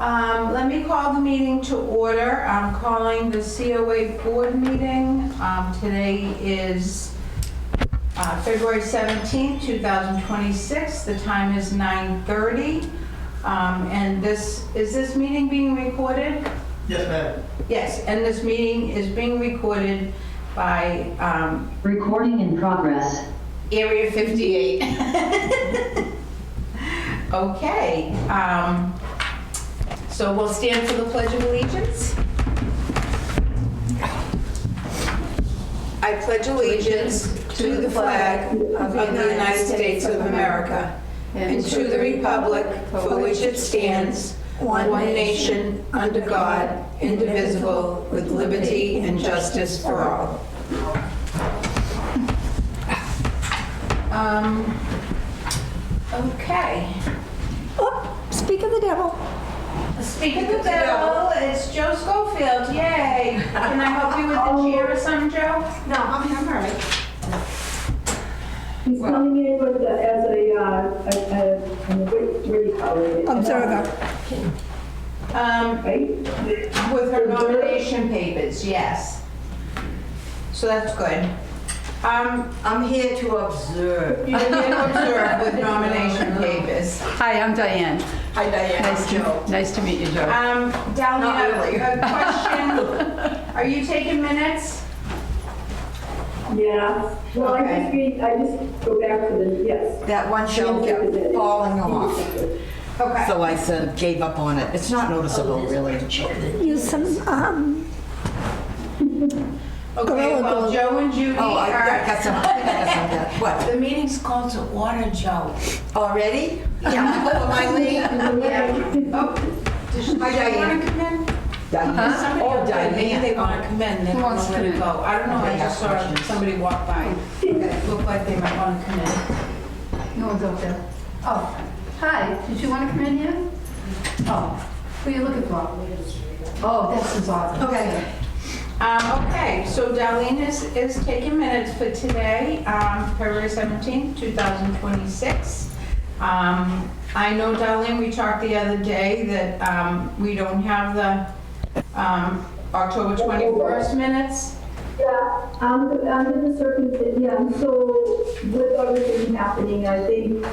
Let me call the meeting to order. I'm calling the COA board meeting. Today is February 17th, 2026. The time is 9:30. And is this meeting being recorded? Yes, ma'am. Yes, and this meeting is being recorded by Recording in progress. Area 58. Okay. So we'll stand for the Pledge of Allegiance. I pledge allegiance to the flag of the United States of America and to the republic for which it stands, one nation, under God, indivisible, with liberty and justice for all. Okay. Oh, speak of the devil. Speak of the devil, it's Joe Schofield, yay. Can I help you with the chair or something, Joe? No, I'm all right. He's coming in with as what do you call it? Observer. Right? With her nomination papers, yes. So that's good. I'm here to observe. You're here to observe with nomination papers. Hi, I'm Diane. Hi, Diane. Nice to meet you, Joe. Darlene, Not really. a question. Are you taking minutes? Yeah. Well, Okay. I just go back to the, yes. That one show kept falling off, Okay. so I said, gave up on it. It's not noticeable, really. Use some, Okay, Gorilla well, Glue. Joe and Judy Oh, I are... got some, I think I got some of that. What, The meeting's called to order, Joe. already? Yeah. Oh, am I late? Yeah. Oh, does she Hi, Diane. want to come in? Diane. Somebody Oh, up there, maybe Diane. they want to come in, they Who don't wants know to where to come in? go. I don't know, I Okay, just saw questions. somebody walk by. It looked like they might want to come in. No one's up there. Oh, hi, did you want to come in here? Oh, who are you looking for? Oh, this is awesome. Okay. Okay, so Darlene is taking minutes for today, February 17th, 2026. I know, Darlene, we talked the other day that we don't have the October 21st minutes. Yeah, under the circumstances, yeah, so with everything happening, I think,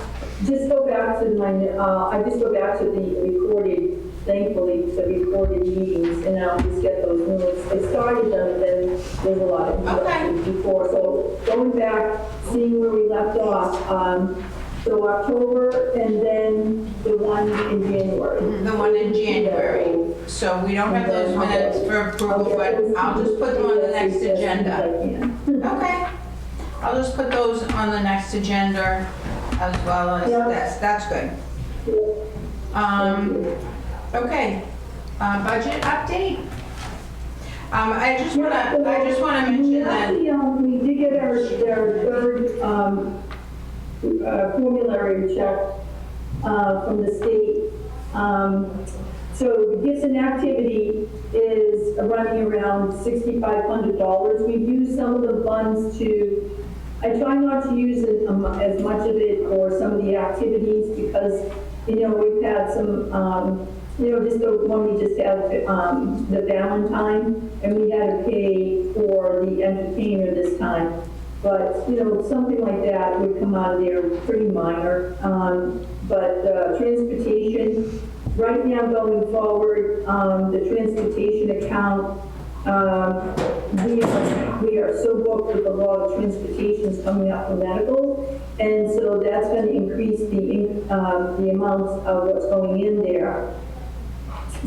just go back to I just go back to the recorded, thankfully, the recorded meetings, and I'll just get those notes. I started them, and then there's a lot of questions before, so going back, seeing where we left off, so October, and then the one in January. The one in January. So we don't have those minutes for approval, but I'll just put them on the next agenda. Okay. I'll just put those on the next agenda as well as this. That's good. Okay. Budget update. I just wanna mention that. We did get our third formulary check from the state. So the gifts and activity is running around $6,500. We've used some of the funds I try not to use as much of it for some of the activities because, we've had some, just the one we just had, the Valentine, and we had to pay for the entertainer this time. But, something like that would come out of there, pretty minor. But transportation, right now going forward, the transportation account, we are so booked with a lot of transportations coming up for medical. And so that's going to increase the amounts of what's going in there.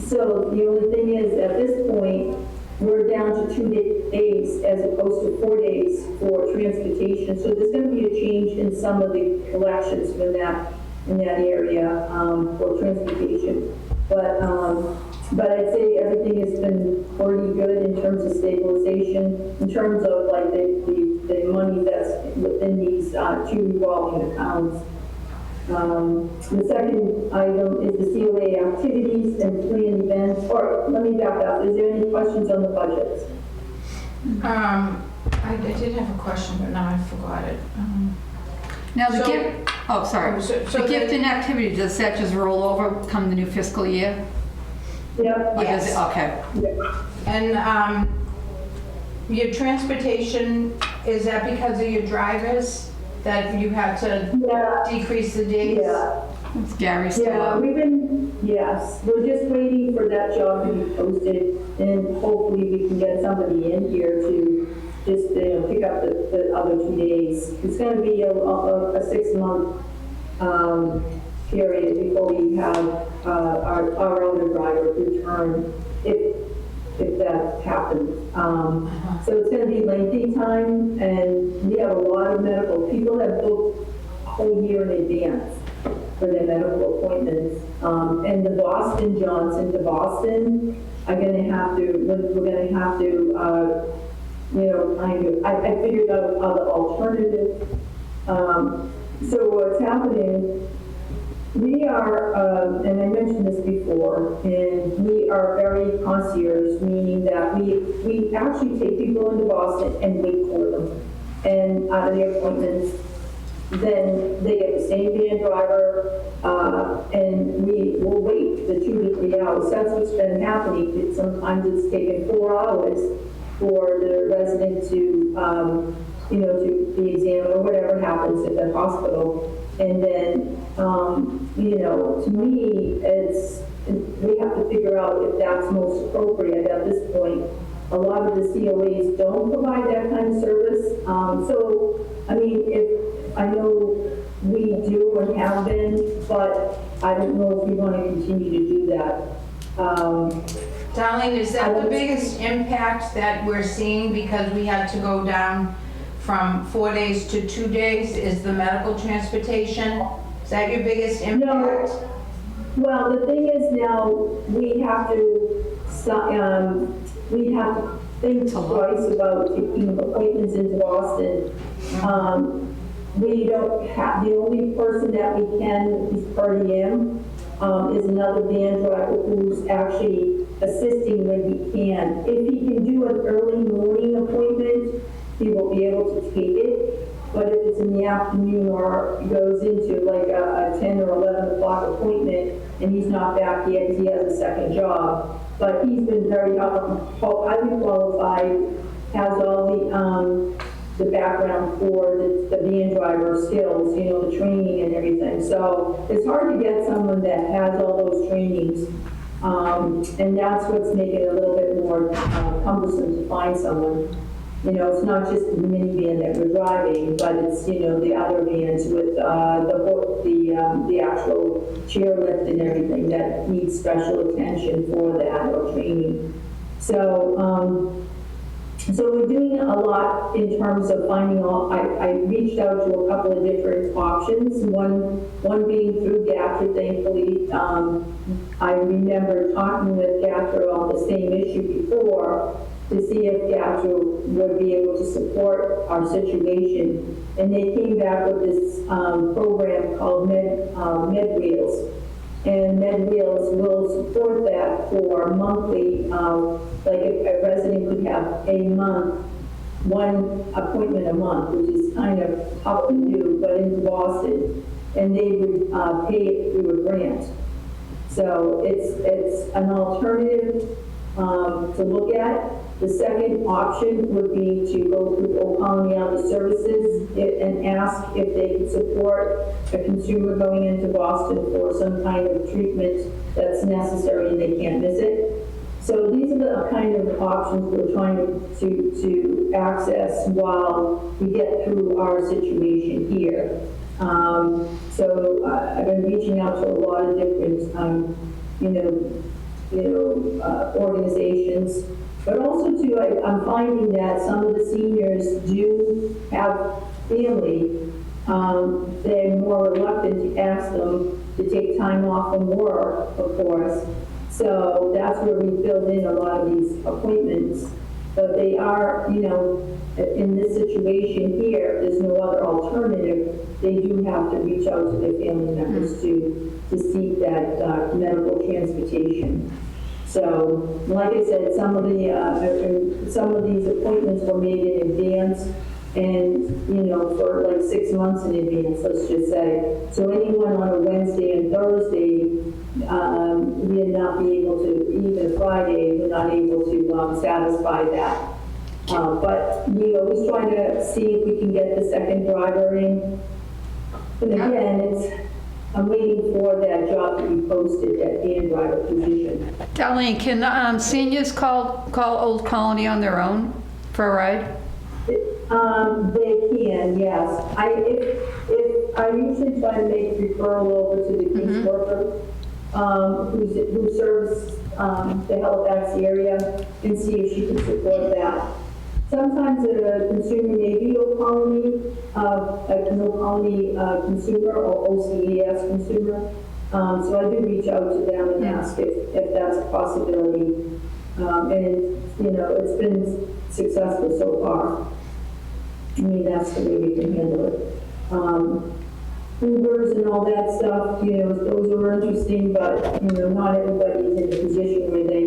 So the only thing is, at this point, we're down to 2 days as opposed to 4 days for transportation. So there's going to be a change in some of the collections in that area for transportation. But I'd say everything has been pretty good in terms of stabilization, in terms of like the money that's within these two revolving accounts. The second item is the COA activities and planned events. Or let me back up. Is there any questions on the budget? I did have a question, but now I forgot it. Now the So- gift, oh, sorry. So The gift and activity, does that just roll over come the new fiscal year? Yep. Or does it- Okay. And your transportation, is that because of your drivers, that you had to Yeah, decrease the days? yeah. Gary's still Yeah, out. yes, we're just waiting for that job to be posted, and hopefully we can get somebody in here to just, pick up the other 2 days. It's gonna be a 6-month, period before we have, our other driver return, if that happens. So it's gonna be lengthy time, and we have a lot of medical, people have booked a whole year in advance for their medical appointments. And the Boston, Johnson to Boston are gonna have to, we're gonna have to, I figured out other alternatives. So what's happening, we are, and I mentioned this before, and we are very concierge, meaning that we actually take people into Boston and wait for them. And out of their appointments, then they get the same van driver, and we will wait the 2 to 3 hours. That's what's been happening. Sometimes it's taken 4 hours for the resident to, to be examined or whatever happens at the hospital. And then, to me, we have to figure out if that's most appropriate at this point. A lot of the COAs don't provide that kind of service. So, I mean, I know we do and have been, but I don't know if we want to continue to do that. Darlene, is that the biggest impact that we're seeing because we had to go down from 4 days to 2 days, is the medical transportation? Is that your biggest impact? Well, the thing is now, we have to think twice about taking appointments into Boston. We don't have, the only person that we can is per diem, is another van driver who's actually assisting when he can. If he can do an early morning appointment, he will be able to take it. But if it's in the afternoon or goes into like a 10 or 11 o'clock appointment and he's not back yet because he has a second job. But he's been very highly qualified, has all the background for the van driver skills, the training and everything. So it's hard to get someone that has all those trainings. And that's what's making it a little bit more cumbersome to find someone. It's not just the minivan that we're driving, but it's, the other vans with the actual chairlift and everything that needs special attention for that or training. So, so we're doing a lot in terms of finding I reached out to a couple of different options, one being through GATRA, thankfully. I remember talking with GATRA on the same issue before, to see if GATRA would be able to support our situation. And they came back with this program called MedWheels. And MedWheels will support that for monthly, like a resident could have a month, one appointment a month, which is kind of tough to do, but in Boston. And they would pay it through a grant. So it's an alternative to look at. The second option would be to go through Old Colony Elder Services and ask if they could support a consumer going into Boston for some kind of treatment that's necessary and they can't miss it. So these are the kind of options we're trying to access while we get through our situation here. So I've been reaching out to a lot of different, organizations. But also too, I'm finding that some of the seniors do have family. They're more reluctant to ask them to take time off from work, of course. So that's where we build in a lot of these appointments. But they are, in this situation here, there's no other alternative. They do have to reach out to their family members to seek that medical transportation. So, like I said, some of these appointments were made in advance, and for like 6 months in advance, let's just say. So anyone on a Wednesday and Thursday, we'd not be able to not able to satisfy that. But we always try to see if we can get the second driver in. And again, I'm waiting for that job to be posted, that van driver position. Darlene, can seniors call Old Colony on their own for a ride? They can, yes. If I usually try to make referral over to the caseworker, who serves the Halifax area, and see if she can support that. Sometimes a consumer may be Old Colony, an Old Colony consumer or OCES consumer. So I do reach out to them and ask if that's a possibility. And, you know, it's been successful so far. I mean, that's the way we can handle it. Ubers and all that stuff, you know, those are interesting, but, you know, not everybody's in a position where they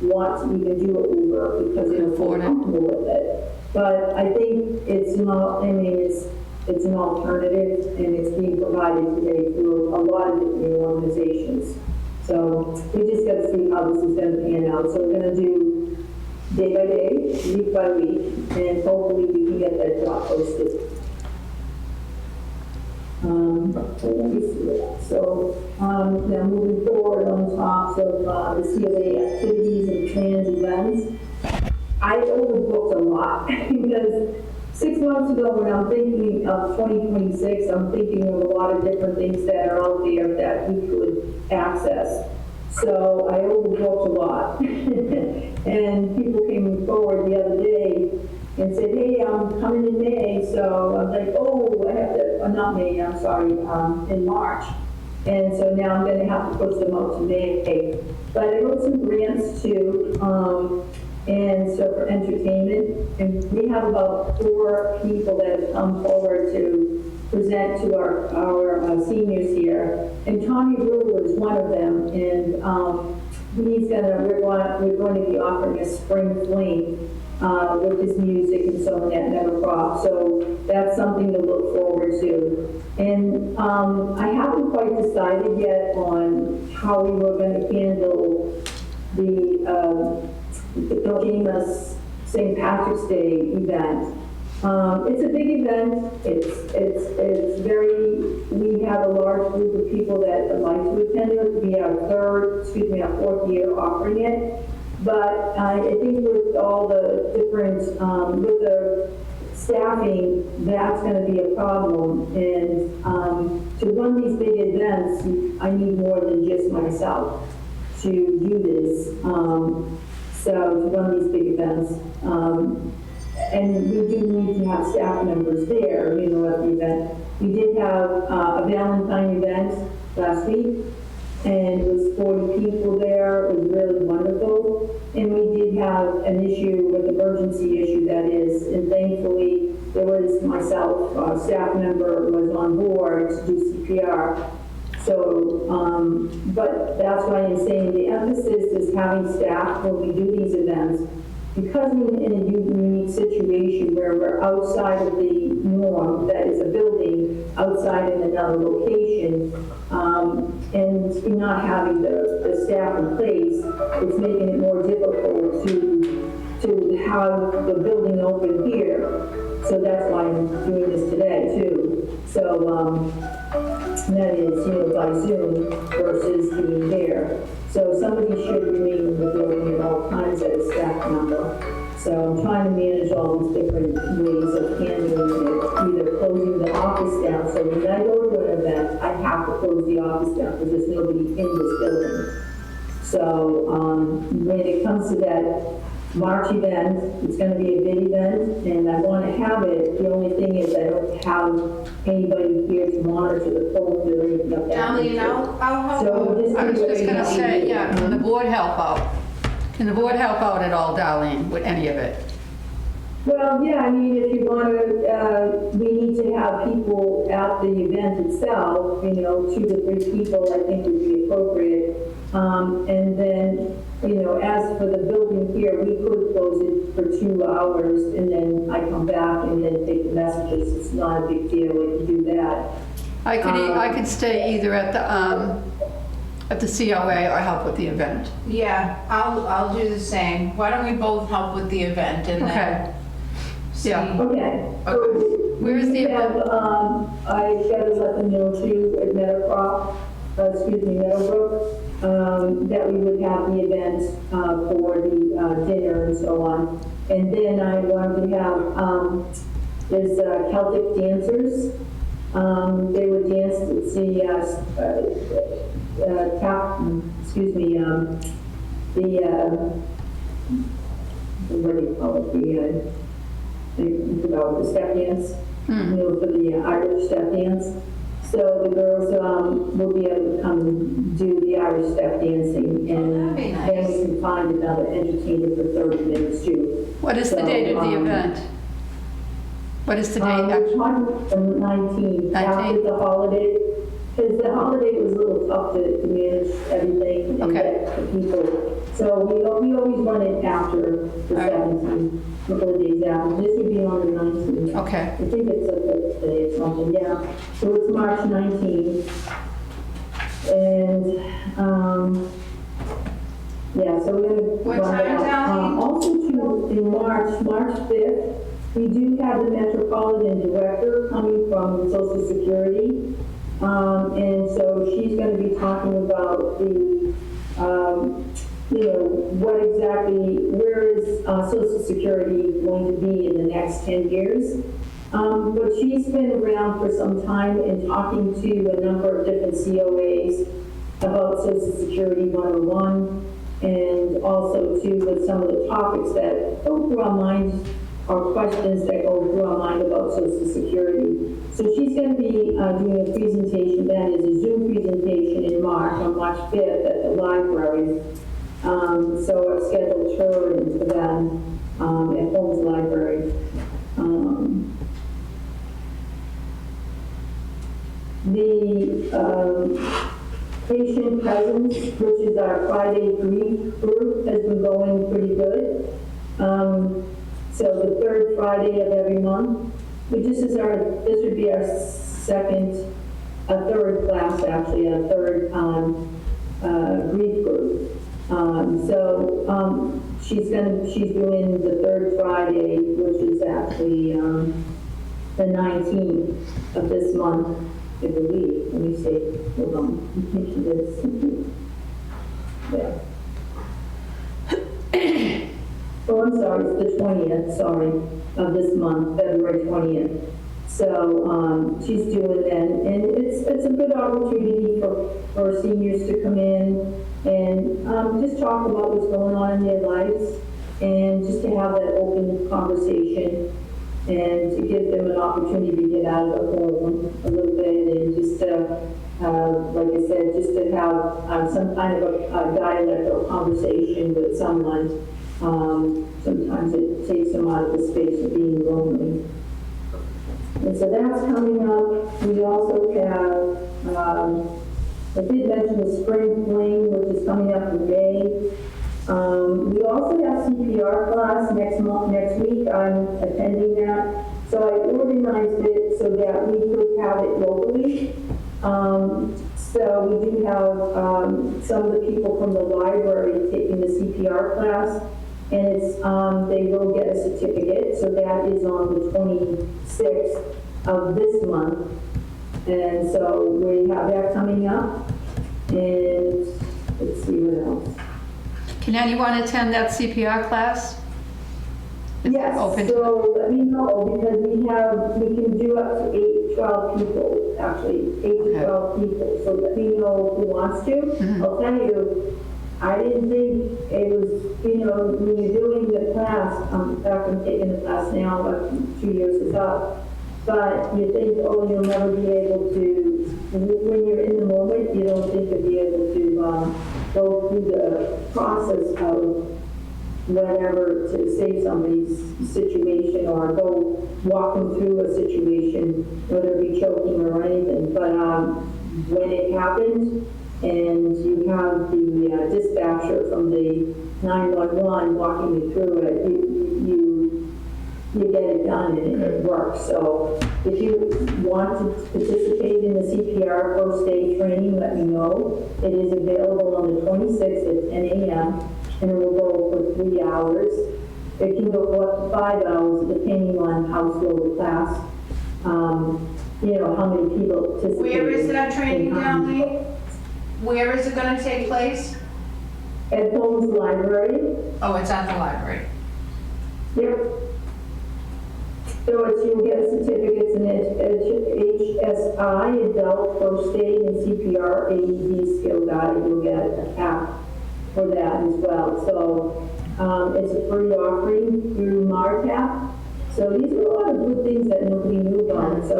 want to even do an Uber because they don't feel comfortable with it. But I think it's not, I mean, it's an alternative, and it's being provided today through a lot of different organizations. So we just got to see how this is going to pan out. So we're going to do day by day, week by week, and hopefully we can get that job posted. So let me see that. So now moving forward on top of the CLA activities and planned events, I overbooked a lot because 6 months ago when I'm thinking of 2026, I'm thinking of a lot of different things that are out there that we could access. So I overbooked a lot. And people came forward the other day and said, hey, I'm coming in May. So I'm like, oh, I have to, not May, I'm sorry, in March. And so now I'm going to have to push them out to May. But I wrote some grants too, and so for entertainment. And we have about 4 people that have come forward to present to our seniors here. And Tommy Brewer is one of them. And we're going to be offering a spring fling with his music and so on at Nevercroft. So that's something to look forward to. And I haven't quite decided yet on how we were going to handle the James St. Patrick's Day event. It's a big event. It's very, we have a large group of people that would like to attend it. It will be our 4th year offering it. But I think with all the different, with the staffing, that's going to be a problem. And to run these big events, I need more than just myself to do this. So to run these big events. And we do need to have staff members there, you know, at the event. We did have a Valentine event last week, and it was 40 people there. It was really wonderful. And we did have an issue with emergency issue, that is, and thankfully there was myself, a staff member was on board to do CPR. So, but that's why I'm saying the emphasis is having staff when we do these events, because we're in a unique situation where we're outside of the norm, that is a building outside in another location, and not having the staff in place, it's making it more difficult to have the building open here. So that's why I'm doing this today too. So that is, you know, by Zoom versus being there. So somebody should remain in the building at all times as a staff member. So I'm trying to manage all these different ways of handling it, either closing the office down. So when I go to an event, I have to close the office down because there's nobody in this building. So when it comes to that March event, it's going to be a big event, and I want to have it. The only thing is I don't have anybody here to monitor the phones or anything like that. Darlene, I'll help. So this I was is just gonna say, yeah, can the board help out? Can the board help out at all, Darlene, with any of it? Well, yeah, I mean, if you want to, we need to have people at the event itself, you know, 2 to 3 people, I think would be appropriate. And then, you know, as for the building here, we could close it for 2 hours, and then I come back and then take the messages. It's not a big deal, we can do that. I could stay either at the at the COA or help with the event? Yeah, I'll do the same. Why don't we both help with the event and Okay. then see? Yeah. Okay. So Where is the we have, I gotta let them know too at Meadowbrook, that we would have the event for the dinner and so on. And then I wanted to have, there's Celtic dancers. They would dance, let's see, what do you call it, the step dance, for the Irish step dance. So the girls will be able to come and do the Irish step dancing, and that'd be nice. then we can find another entertainer for 30 minutes too. What is the So, date of the event? What is the date? We're talking the 19th, after 19th. the holiday, because the holiday was a little tough to manage everything and Okay. get the people. So we always run it after the All right. 17th, a couple of days after. This would be on the 19th. Okay. I think it's a Thursday or something, yeah. So it's March 19th. And, yeah, so we're gonna. What run time, that. Darlene? Also too, in March 5th, we do have the Metropolitan Director coming from Social Security. And so she's gonna be talking about the, what exactly, where is Social Security going to be in the next 10 years? But she's been around for some time and talking to a number of different COAs about Social Security 101, and also too with some of the topics that go through our minds, or questions that go through our mind about Social Security. So she's going to be doing a presentation, that is a Zoom presentation in March, on March 5th at the library. So I've scheduled her and for them at Holmes Library. The patient presence, which is our Friday grief group, has been going pretty good. So the third Friday of every month, this would be our third class actually, our third grief group. She's doing the third Friday, which is actually the 19th of this month, I believe. Let me see. Hold on. I think it is. Yeah. Oh, I'm sorry. It's the 20th. Sorry, of this month, February 20th. So she's doing that, and it's a good opportunity for seniors to come in and just talk about what's going on in their lives, and just to have that open conversation, and to give them an opportunity to get out of the home a little bit, and just to, like I said, just to have some kind of a dialect or conversation with someone. Sometimes it takes them out of the space of being lonely. And so that's coming up. We also have, I did mention the spring fling, which is coming up in May. We also have CPR class next week. I'm attending that. So I organized it so that we could have it locally. So we do have some of the people from the library taking the CPR class, and it's they will get a certificate. So that is on the 26th of this month, and so we have that coming up. And let's see what else. Can anyone attend that CPR class? Yes, Open. so let me know, because we can do up to 8 to 12 people, actually, 8 to 12 people. So let me know who wants to. I'll tell you, I didn't think it was, when you're doing the class, in fact, I'm taking the class now, but 2 years is up. But you think, oh, you'll never be able to, when you're in the moment, you don't think you'll be able to go through the process of whatever to save somebody's situation, or go walk them through a situation, whether it be choking or anything. But when it happens, and you have the dispatcher from the 911 walking you through it, you get it done and it works. So if you want to participate in the CPR first aid training, let me know. It is available on the 26th at 10 a.m. and it will go for 3 hours. It can go up to 5 hours depending on how slow the class, you know, how many people participate. Where is that training, Darlene? Where is it gonna take place? At Holmes Library. Oh, it's at the library. Yep. So it's, you'll get certificates in HSI, Adult First Aid, and CPR, AED Skill Guide. You'll get a app for that as well. So it's a free offering through MARTAP. So these are a lot of good things that nobody knew about. So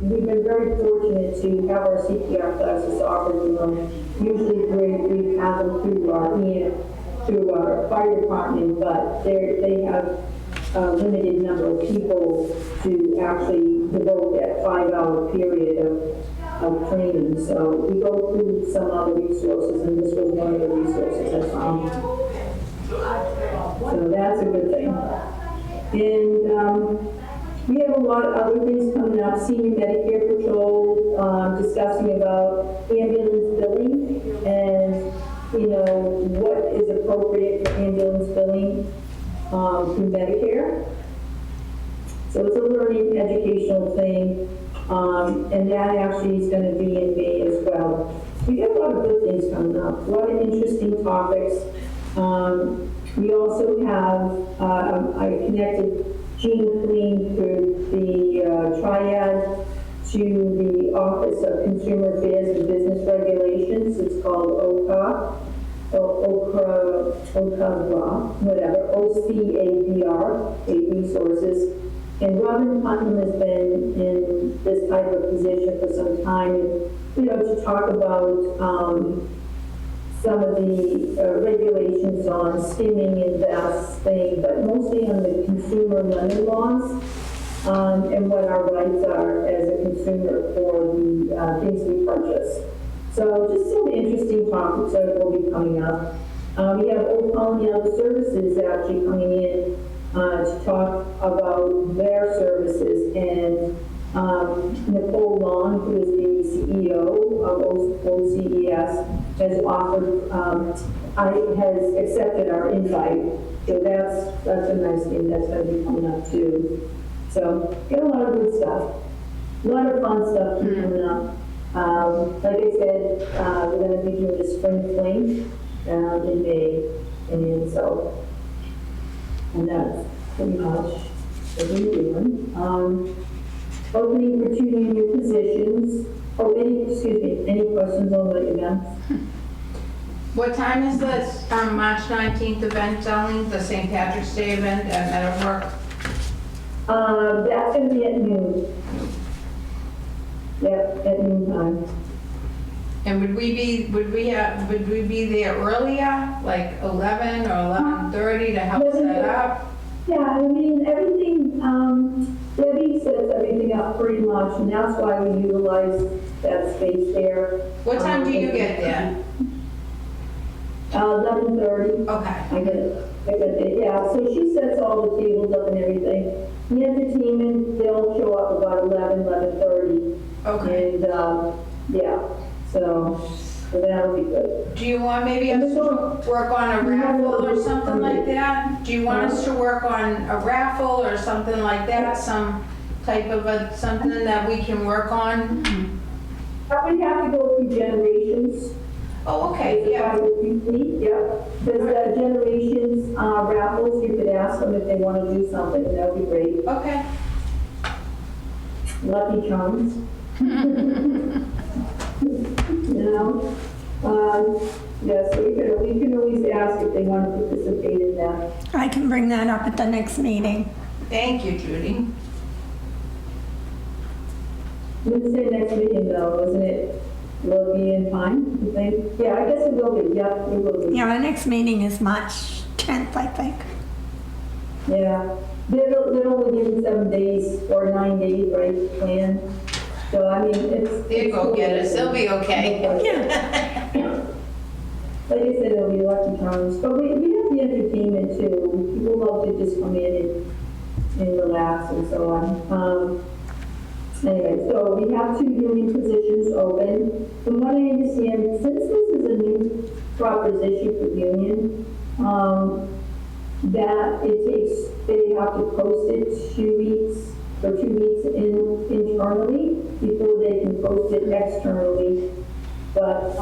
we've been very fortunate to have our CPR classes offered to them. Usually we have them through our fire department, but they have a limited number of people to actually devote that 5-hour period of training. So we go through some other resources, and this was one of the resources I found. So that's a good thing. And we have a lot of other things coming up. Senior Medicare Patrol, discussing about ambulance billing and, you know, what is appropriate for ambulance billing through Medicare. So it's a learning, educational thing, and that actually is going to be in May as well. We got a lot of good things coming up, a lot of interesting topics. We also have, I connected Jean Clean through the Triad to the Office of Consumer Affairs and Business Regulations. It's called OCA, whatever, OCABR, 8 resources. And Robin Putnam has been in this type of position for some time, and, you know, to talk about some of the regulations on skimming, investing, but mostly on the consumer lending laws, and what our rights are as a consumer for the things we purchase. So just some interesting topics that will be coming up. We have Old Colony Other Services actually coming in to talk about their services, and Nicole Long, who is the CEO of OCES, has offered, has accepted our invite. So that's a nice thing that's going to be coming up too. So get a lot of good stuff, a lot of fun stuff coming up. Like I said, we're going to be doing the spring fling in May, and so, and that's pretty much what we're doing. Opening for 2 new positions. Oh, any questions on the event? What time is this March 19th event, Darlene, the St. Patrick's Day event at Meadowbrook? That's going to be at noon. Yep, at noon time. And would we be there earlier, like 11 or 11:30 to help set up? Yeah, I mean, everything, Debbie sets everything up pretty much, and that's why we utilize that space there. What time do you get there? 11:30. Okay. I get it, yeah, so she sets all the tables up and everything. The entertainment, they'll show up about 11:30. Okay. And, yeah, so that'll be good. Do you want maybe us to work on a raffle or something like that? Do you want us to work on a raffle or something like that? Some type of something that we can work on? We have to go through generations. Oh, okay, yeah. Yeah, there's generations raffles, you could ask them if they want to do something, and that would be great. Okay. Lucky Charms. You know? Yeah, so we can always ask if they want to participate in that. I can bring that up at the next meeting. Thank you, Judy. We'll say next meeting though, isn't it? Will it be in time, you think? Yeah, I guess it will be, yeah, it will be. Yeah, our next meeting is March 10th, I think. Yeah, they're only given 7 days or 9 days, right, to plan. So, I mean, it's. There you go, get us, they'll be okay. Yeah. Like I said, it'll be Lucky Charms, but we have the entertainment too. People love to just come in and and relax and so on. Anyway, so we have 2 union positions open. From what I understand, since this is a new proposition for union, that it takes, they have to post it 2 weeks, for 2 weeks internally before they can post it externally. But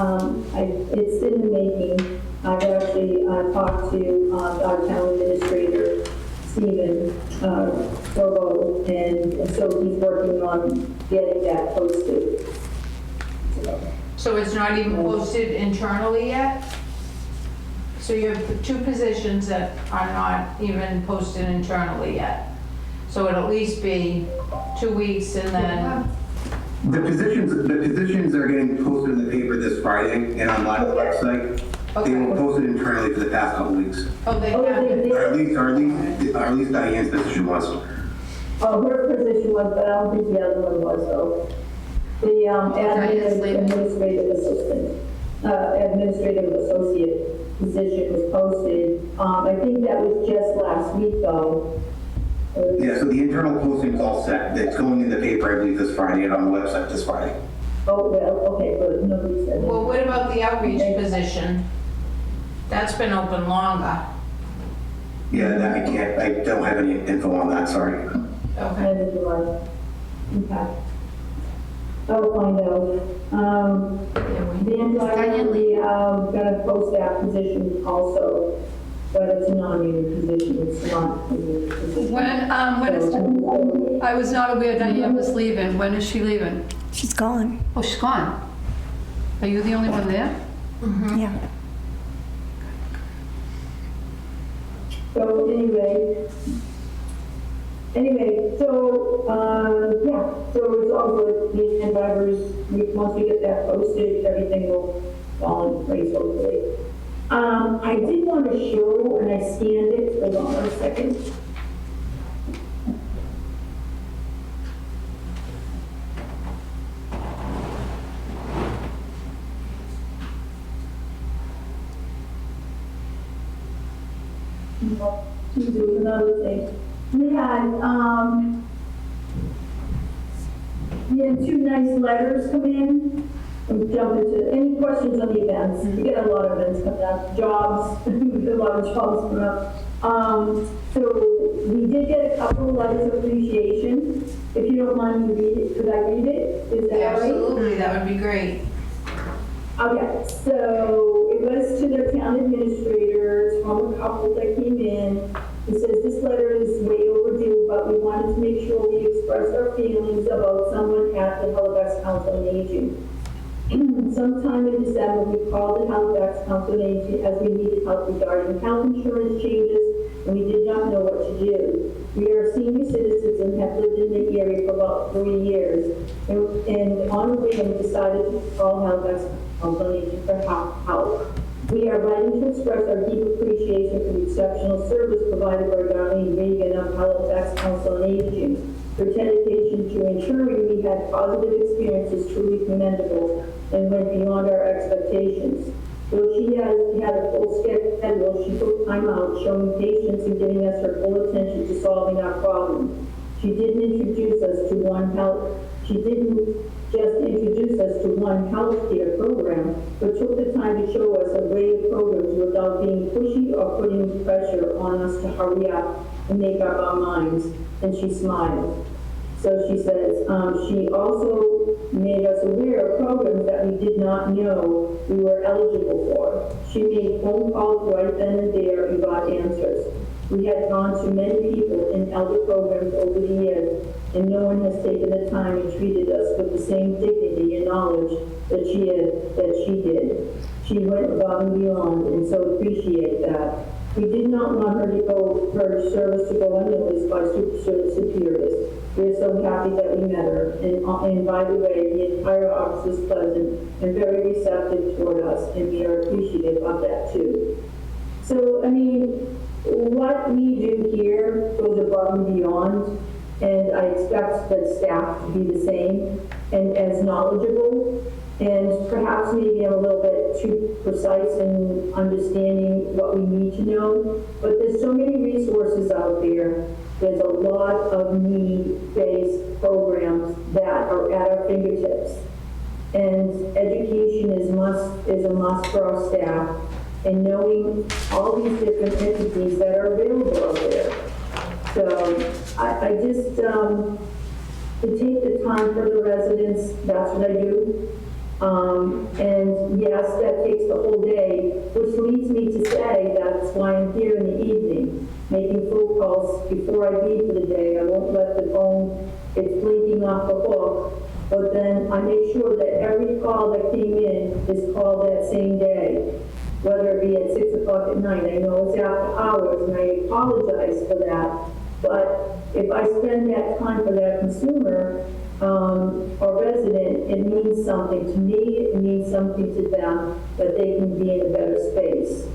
it's in the making. I've actually talked to our town administrator, Stephen Corbo, and so he's working on getting that posted. So it's not even posted internally yet? So you have 2 positions that are not even posted internally yet. So it'll at least be 2 weeks and then, The positions are getting posted in the paper this Friday and online on the website. They were posted internally for the past couple weeks. oh, they Oh, have they it. did? Or at least Diane's position was. Oh, her position was, but I don't think the other one was, though. The Diane's leaving. administrative assistant, administrative associate position was posted. I think that was just last week, though. Yeah, so the internal posting is all set. It's going in the paper, I believe, this Friday and on the website this Friday. Oh, well, okay, good, nobody said Well, that. what about the outreach position? That's been open longer. Yeah, that I don't have any info on that, sorry. Okay. End of July. Okay. I'll find out. Dan Dyer, we gonna post that position also, but it's a non-union position, it's not a union position. When is, I was not aware Diane was leaving. When is she leaving? She's gone. Oh, she's gone. Are you the only one there? Yeah. So anyway, so, yeah, so it's all good, the drivers, once we get that posted, everything will fall in place hopefully. I did want to show, and I scanned it, hold on a second. To do another thing. We had 2 nice letters come in. We jump into any questions on the events. We get a lot of events coming up, jobs, we get a lot of jobs coming up. So we did get a couple of letters of appreciation. If you don't mind me read it, could I read it? Is that all right? Absolutely, that would be great. Okay, so it was to the town administrator, it's from a couple that came in. It says, this letter is way overdue, but we wanted to make sure we expressed our feelings about someone at the Halifax Council on Aging. Sometime in December, we called the Halifax Council on Aging as we needed help regarding health insurance changes, and we did not know what to do. We are senior citizens and have lived in the area for about 3 years, and on a whim decided to call Halifax Council on Aging for help. We are writing to express our deep appreciation for the exceptional service provided by Darlene Regan of Halifax Council on Aging. Her dedication to ensuring we had positive experiences truly commendable and went beyond our expectations. Though she has had a full schedule, she took time out, showing patience and giving us her full attention to solving our problem. She didn't introduce us to one health. She didn't just introduce us to one healthcare program, but took the time to show us a array of programs without being pushy or putting pressure on us to hurry up and make up our minds. And she smiled. So she says, she also made us aware of programs that we did not know we were eligible for. She made phone calls right then and there and got answers. We had gone to many people in elder programs over the years, and no one has taken the time and treated us with the same dignity and knowledge that she did. She went above and beyond, and so appreciate that. We did not want her service to go unnoticed by superiors. We are so happy that we met her, and by the way, the entire office was pleasant and very receptive toward us, and we are appreciative of that too. So, I mean, what we do here goes above and beyond, and I expect the staff to be the same and as knowledgeable, and perhaps maybe I'm a little bit get too precise in understanding what we need to know, but there's so many resources out there. There's a lot of need-based programs that are at our fingertips. And education is a must for our staff, and knowing all these different entities that are available out there. So I just, to take the time for the residents, that's what I do. And yes, that takes the whole day, which leads me to say that's why I'm here in the evening, making phone calls before I leave for the day. I won't let the phone, it's blinking off the hook. But then I make sure that every call that came in is called that same day, whether it be at 6 o'clock at night. I know it's after hours, and I apologize for that. But if I spend that time for that consumer or resident, it means something to me, it means something to them, that they can be in a better space.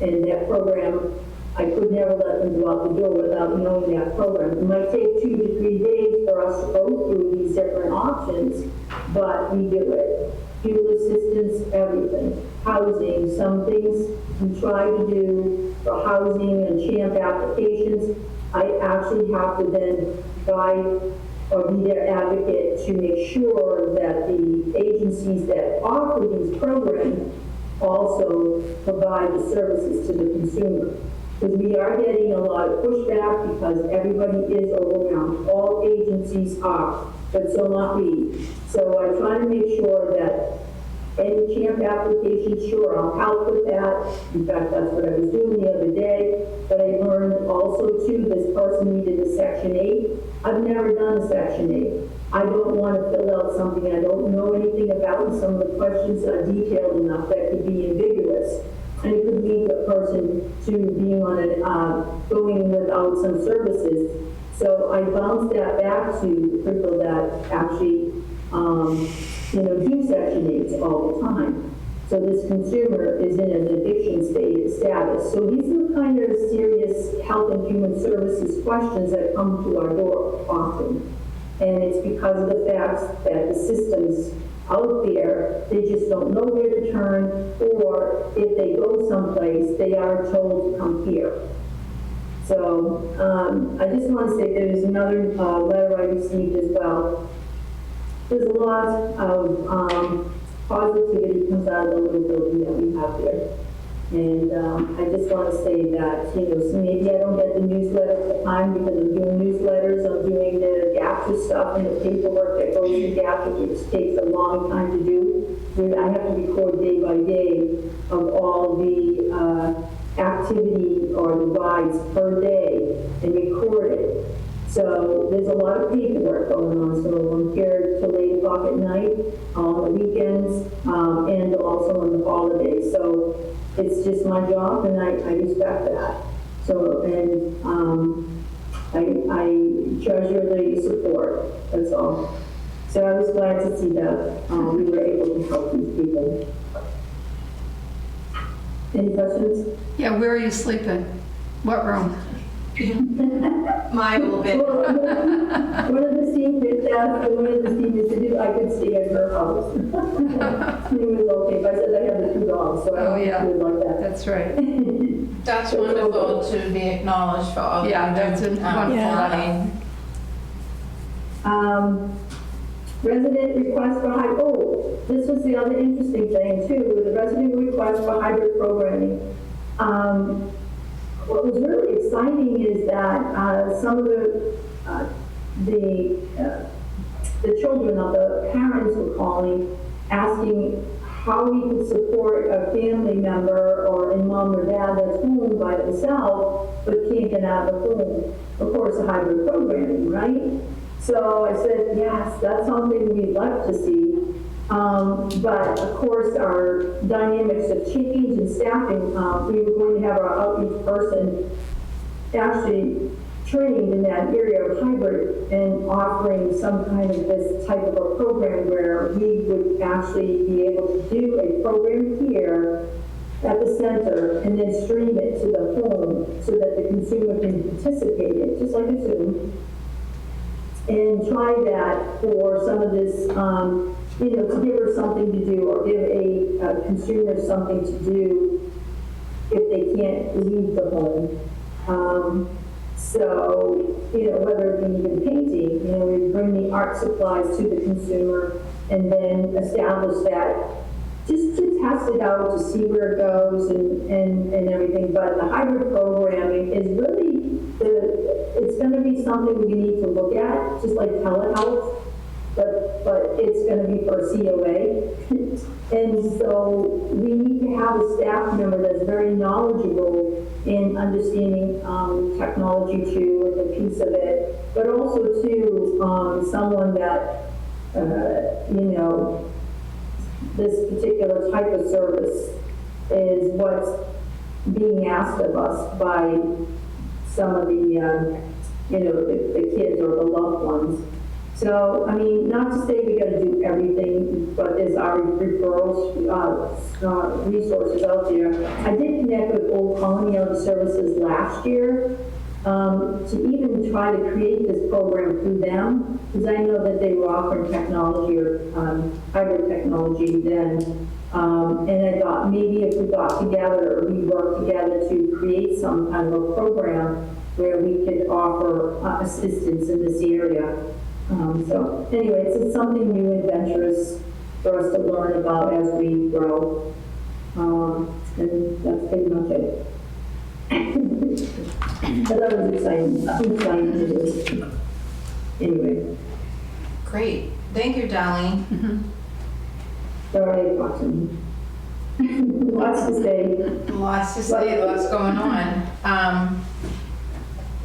And that program, I could never let them go out the door without knowing that program. It might take 2 to 3 days for us to go through these different options, but we do it. Fuel assistance, everything. Housing, some things we try to do for housing and CHAMP applications, I actually have to then guide or be their advocate to make sure that the agencies that offer these programs also provide the services to the consumer. Because we are getting a lot of pushback because everybody is overwhelmed. All agencies are, but so not we. So I try to make sure that any CHAMP application, sure, I'll help with that. In fact, that's what I was doing the other day. But I learned also too, this person needed a Section 8. I've never done a Section 8. I don't want to fill out something I don't know anything about, and some of the questions are detailed enough that could be ambiguous. And it could lead the person to being on it, going without some services. So I bounce that back to people that actually, do Section 8s all the time. So this consumer is in an addiction status. So these are kind of serious health and human services questions that come to our door often. And it's because of the fact that the systems out there, they just don't know where to turn, or if they go someplace, they are told to come here. So I just want to say there's another letter I received as well. There's a lot of positivity comes out of the little building that we have there. And I just want to say that, so maybe I don't get the newsletter at the time because I'm doing newsletters, I'm doing the GATRA stuff and the paperwork that goes to GATRA, which takes a long time to do. I have to record day by day of all the activity or the rides per day and record it. So there's a lot of paperwork going on, so I'm here till 8 o'clock at night, on the weekends, and also on the holidays. So it's just my job, and I respect that. So, and I treasure the support, that's all. So I was glad to see that we were able to help these people. Any questions? Yeah, where are you sleeping? What room? My little bit. Well, one of the seniors asked one of the seniors to do, I could stay at her house. It was okay, but I said I have the 2 dogs, so I Oh, don't yeah. do it like that. That's right. That's wonderful to be acknowledged for all Yeah, that you do, that's a wonderful Colleen. Resident request for this was the other interesting thing too, with the resident request for hybrid programming. What was really exciting is that some of the children of the parents were calling, asking how we could support a family member or a mom or dad that's home by themselves but can't get out of the home. Of course, a hybrid programming, right? So I said, yes, that's something we'd like to see. But of course, our dynamics have changed in staffing. We were going to have our outreach person actually trained in that area of hybrid and offering some kind of this type of a program where we would actually be able to do a program here at the center and then stream it to the home so that the consumer can participate in it, just like a Zoom. And try that for some of this to give her something to do or give a consumer something to do if they can't leave the home. So, whether it be even painting, we bring the art supplies to the consumer and then establish that, just to test it out, to see where it goes and everything. But the hybrid programming is really, it's going to be something we need to look at, just like telehealth, but it's going to be for a COA. And so we need to have a staff member that's very knowledgeable in understanding technology too, and a piece of it, but also too, someone that, this particular type of service is what's being asked of us by some of the, the kids or the loved ones. So, I mean, not to say we got to do everything, but there's our referrals, resources out there. I did connect with Old Colony Elder Services last year to even try to create this program through them, because I know that they were offering technology or hybrid technology then. And I thought maybe if we got together or we worked together to create some kind of a program where we could offer assistance in this area. So anyway, it's something new and adventurous for us to learn about as we grow. And that's pretty much it. But that was exciting to do. Anyway. Great. Thank you, Darlene. Sorry, I talked to you. Lots to say. Lots to say, lots going on.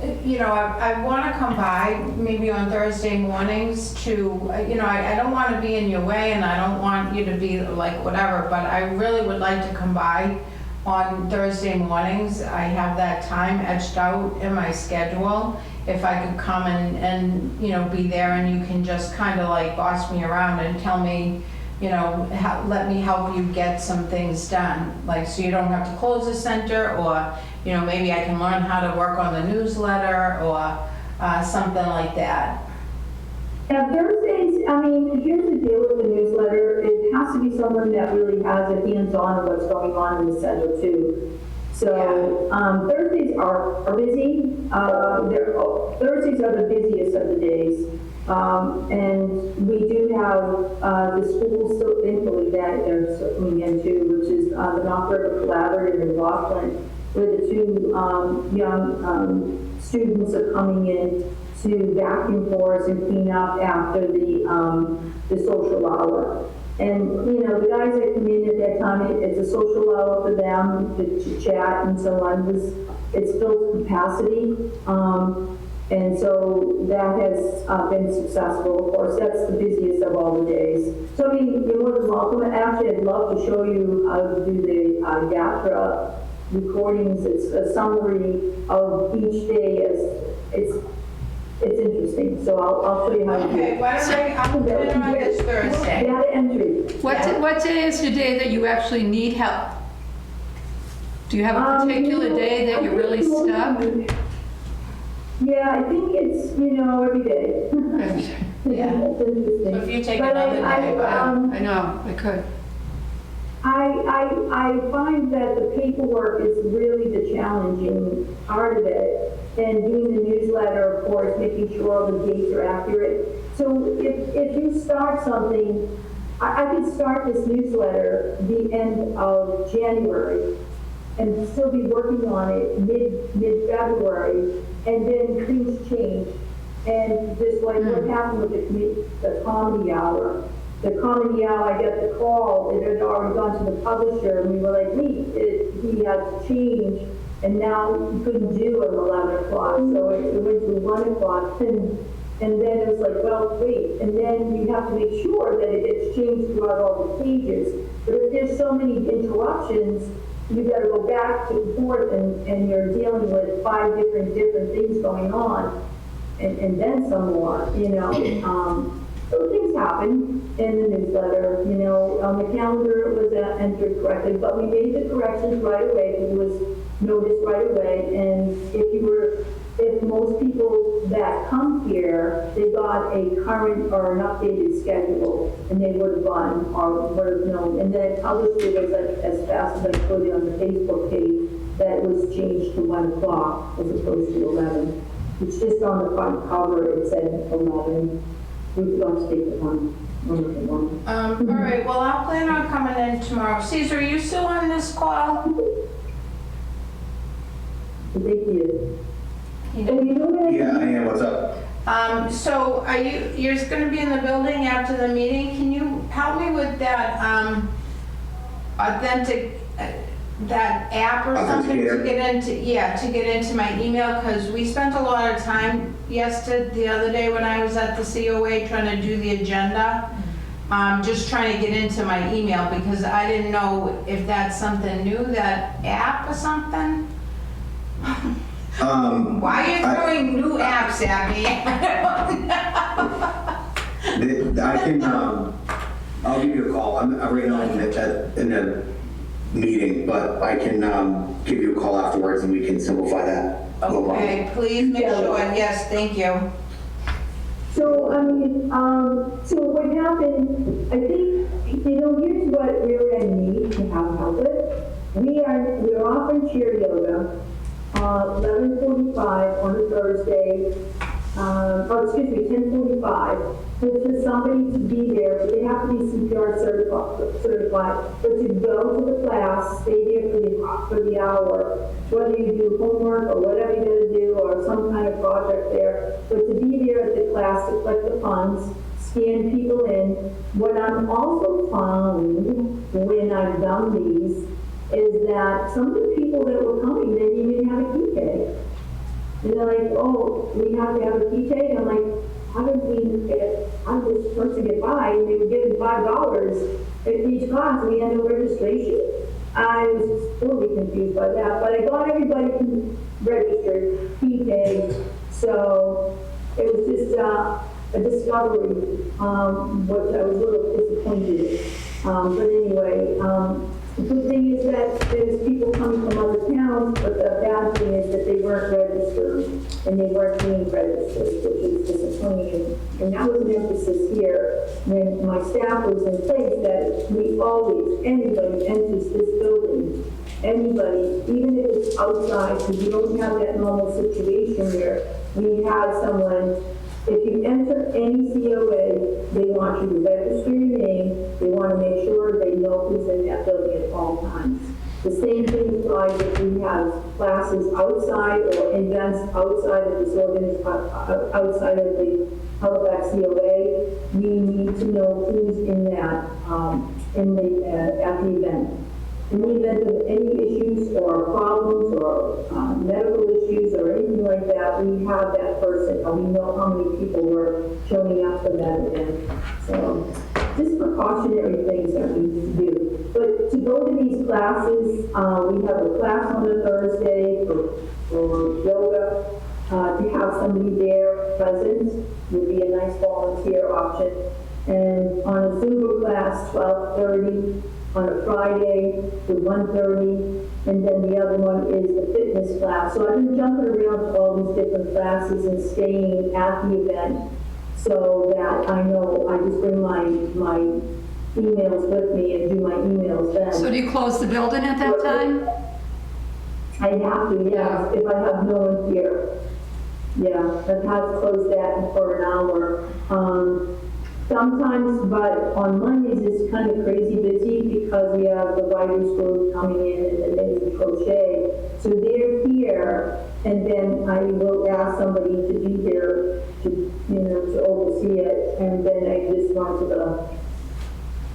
I want to come by maybe on Thursday mornings to, I don't want to be in your way and I don't want you to be like whatever, but I really would like to come by on Thursday mornings. I have that time etched out in my schedule. If I could come and be there and you can just kind of like boss me around and tell me, let me help you get some things done. Like, so you don't have to close the center, or, maybe I can learn how to work on the newsletter or something like that. Now, Thursdays, I mean, here's the deal with the newsletter. It has to be someone that really has a hands-on of what's going on in the center too. So Thursdays are busy. Thursdays are the busiest of the days. And we do have the school still thankfully that they're coming into, which is the North River Collaborative in Rockland, where the two young students are coming in to vacuum for us and clean up after the social hour. And, the guys that come in at that time, it's a social hour for them to chat and so on. It's built capacity. And so that has been successful. Of course, that's the busiest of all the days. So, I mean, you're more than welcome. Actually, I'd love to show you how to do the GATRA recordings. It's a summary of each day. It's interesting. So I'll show you how to do Okay, it. why don't I'll put it on this Thursday. Data entry. What day is the day that you actually need help? Do you have a particular day that you're really stuck? Yeah, I think it's, every day. Yeah. It's interesting. So if you take But another day, I know, I could. I find that the paperwork is really the challenging part of it. And doing the newsletter, of course, making sure all the dates are accurate. So if you start something, I could start this newsletter the end of January and still be working on it mid-February, and then things change. And just like what happened with the comedy hour. The comedy hour, I got the call, it had already gone to the publisher, and we were like, he had to change, and now he couldn't do it at 11 o'clock, so it went to 1 o'clock, and then it was like, well, wait, and then you have to make sure that it gets changed throughout all the pages. But if there's so many interruptions, you got to go back and forth, and you're dealing with 5 different things going on, and then some more, So things happen in the newsletter, on the calendar it was entered correctly, but we made the corrections right away because it was noticed right away. And if you were if most people that come here, they got a current or an updated schedule, and they would have gone or would have known. And then published it was like as fast as I put it on the Facebook page, that it was changed to 1 o'clock as opposed to 11. It's just on the front cover, it said 11. We don't take the one. All right, well, I'll plan on coming in tomorrow. Caesar, are you still on this call? Thank you. You And you know what? Yeah, I am, what's up? So are you're gonna be in the building after the meeting? Can you help me with that, authentic, that app or something to Authenticator? get into, yeah, to get into my email? Because we spent a lot of time the other day when I was at the COA trying to do the agenda. Just trying to get into my email because I didn't know if that's something new, that app or something. Why are you throwing new apps at me? I can, I'll give you a call. I'm right now in a meeting, but I can give you a call afterwards and we can simplify that. No problem. Okay, please make sure, yes, thank you. So, I mean, so what happened, I think, here's what we're gonna need to have help with. We're offering cheer yoga, 11:45 on a Thursday, 10:45. So for somebody to be there, but they have to be CPR certified, but to go to the class, stay there for the hour, whether you do homework or whatever you gotta do, or some kind of project there, but to be there at the class to collect the funds, scan people in. What I'm also found when I've done these is that some of the people that were coming, they didn't even have a key tag. And they're like, oh, we have to have a key tag? I'm like, how did I'm just supposed to get by? And they were giving $5 at each class, and we had no registration. I was totally confused by that, but I got everybody registered, key tags. So it was just a discovery, which I was a little disappointed. But anyway, the good thing is that there's people coming from other towns, but the bad thing is that they weren't registered and they weren't being registered, which is disappointing. And that was an emphasis here when my staff was in place, that we always, anybody enters this building, anybody, even if it's outside, because we don't have that normal situation where we have someone. If you enter any COA, they want you to register your name, they want to make sure they know who's in that building at all times. The same thing applies if we have classes outside or events outside of this outside of the Halifax COA, we need to know who's in that, at the event. In the event of any issues or problems or medical issues or anything like that, we have that person, and we know how many people were showing up for that event. So, just precautionary things that we need to do. But to go to these classes, we have a class on a Thursday for yoga. To have somebody there present would be a nice volunteer option. And on a Zumba class, 12:30. On a Friday to 1:30, and then the other one is the fitness class. So I've been jumping around to all these different classes and staying at the event so that I know I just bring my emails with me and do my emails then. So do you close the building at that time? I have to, yes, if I have no one here. Yeah, I've had to close that for an hour. Sometimes, but on Mondays it's kind of crazy busy because we have the writers group coming in and then the crochet. So they're here, and then I will ask somebody to be there to oversee it, and then I just want to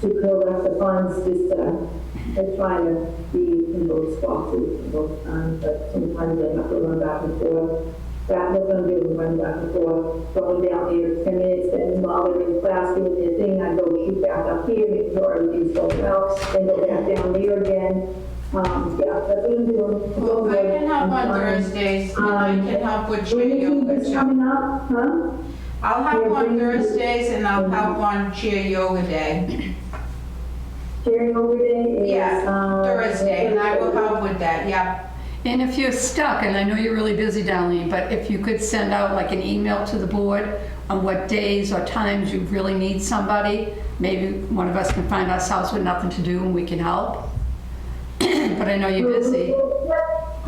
collect the funds, just I try to be in both spots at both times, but sometimes I have to run back and forth. That was going to do, run back and forth, going down here 10 minutes, and while they're in class doing their thing, I go shoot back up here, make sure everything's going well, then go back down there again. Yeah, that's what I'm doing. Well, I can help on Thursdays, and I can help with cheer When yoga is too. coming up, huh? I'll help on Thursdays and I'll help on cheer yoga day. Sharing over day is, Yeah, Thursday, and I will help with that, yeah. And if you're stuck, and I know you're really busy, Darlene, but if you could send out like an email to the board on what days or times you really need somebody, maybe one of us can find ourselves with nothing to do and we can help. But I know you're busy.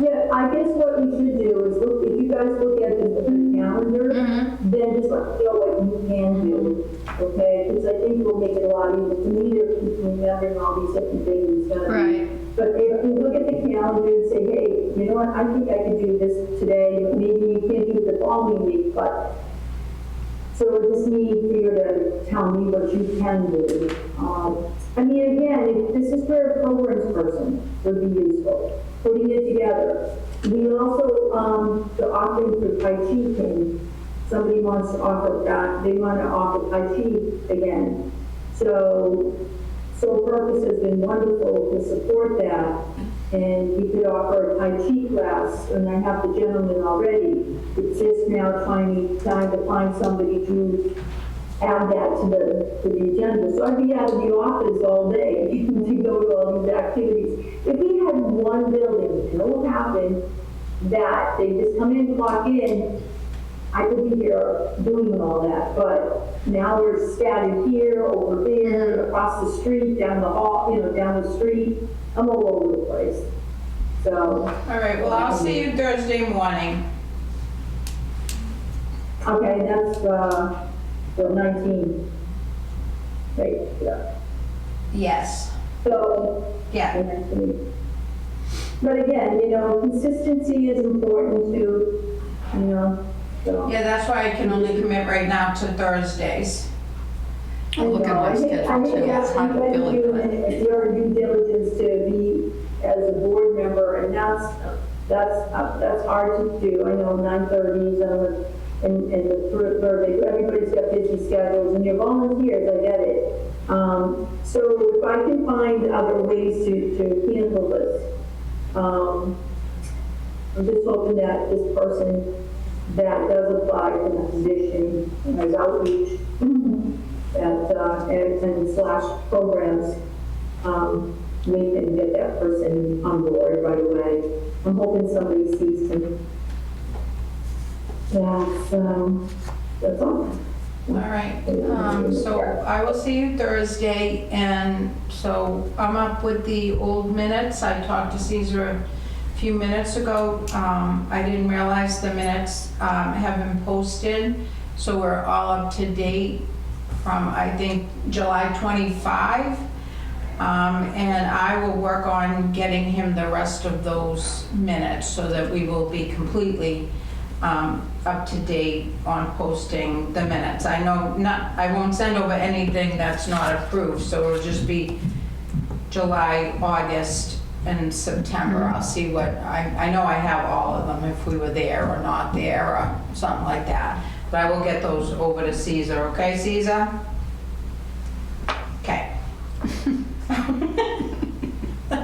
Yeah, I guess what we should do is look, if you guys look at the calendar, then just let me know what you can do, okay? Because I think it will make it a lot easier for me to keep remembering all these different things. Right. But if you look at the calendar and say, hey, you know what, I think I could do this today, but maybe you can't do it the following week, but, so I just need for you to tell me what you can do. I mean, again, if this is where a programs person would be useful, putting it together. We also, the offering for Tai Chi thing, somebody wants to offer that, they want to offer Tai Chi again. So Purpose has been wonderful to support that, and we could offer a Tai Chi class, and I have the gentleman already. It's just now trying to find somebody to add that to the agenda. So I'd be out of the office all day to go to all these activities. If we had one building, and it will happen, that they just come in, clock in, I could be here doing all that, but now we're scattered here, over there, across the street, down the hall, down the street. I'm all over the place. So. All right, well, I'll see you Thursday morning. Okay, that's, the 19th. Right, yeah. Yes. So. Yeah. But again, consistency is important too, so. Yeah, that's why I can only commit right now to Thursdays. I'll look at my schedule too. It's hard to fill it. It's your due diligence to be as a board member, and that's hard to do. I know 9:30s and everybody's got busy schedules, and you're volunteers, I get it. So if I can find other ways to handle this, I'm just hoping that this person that does apply for the position and has outreach and slash programs, we can get that person on board right away. I'm hoping somebody sees him. That's all. All right, so I will see you Thursday, and so I'm up with the old minutes. I talked to Caesar a few minutes ago. I didn't realize the minutes have been posted, so we're all up to date from, I think, July 25. And I will work on getting him the rest of those minutes so that we will be completely up to date on posting the minutes. I won't send over anything that's not approved, so it'll just be July, August, and September. I'll see what, I know I have all of them if we were there or not there or something like that. But I will get those over to Caesar, okay, Caesar? Okay.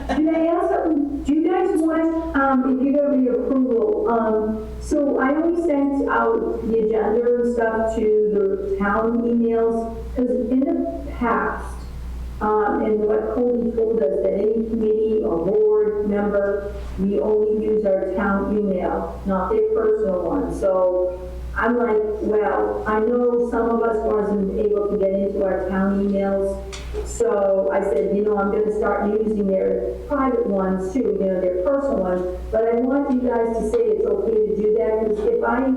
Did I ask something? Do you guys want, if you have the approval, so I only sent out the agenda and stuff to the town emails, because in the past, and what Cody told us, that any committee or board member, we only use our town email, not their personal one. So I'm like, well, I know some of us wasn't able to get into our town emails, so I said, I'm going to start using their private ones too, their personal ones, but I want you guys to say it's okay to do that, because if I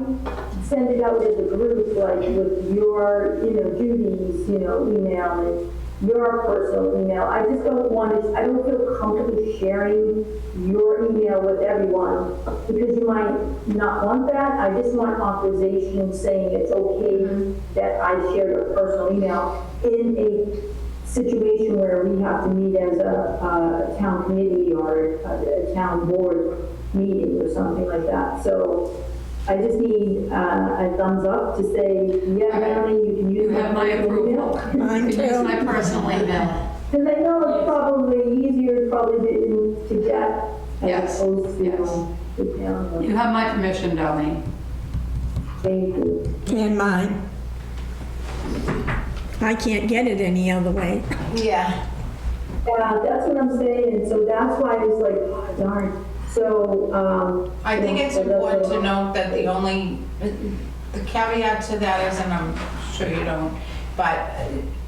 send it out as a group, like with your, Judy's, email and your personal email, I just don't want to, I don't feel comfortable sharing your email with everyone, because you might not want that. I just want authorization saying it's okay that I share your personal email in a situation where we have to meet as a town committee or a town board meeting or something like that. So I just need a thumbs up to say, yeah, Melanie, you can use You have my approval. Mine You can use too. my personal email. Because I know it's probably easier to get Yes, as opposed to yes. the town. You have my permission, Darlene. Thank you. And mine. I can't get it any other way. Yeah. Yeah, that's what I'm saying, and so that's why I was like, oh, darn. So, I think it's important to note that the caveat to that is, and I'm sure you don't, but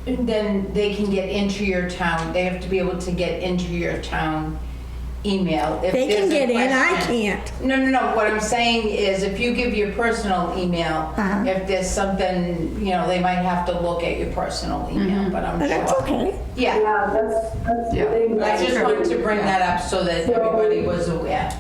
then they can get into your town, they have to be able to get into your town email. If They can there's a get in, I question. can't. No, what I'm saying is if you give your personal email, Uh-huh. if there's something, they might have to look at your personal email, but I'm But that's sure. okay. Yeah, yeah, that's the Yeah. thing. I just wanted to bring that up so that everybody was aware.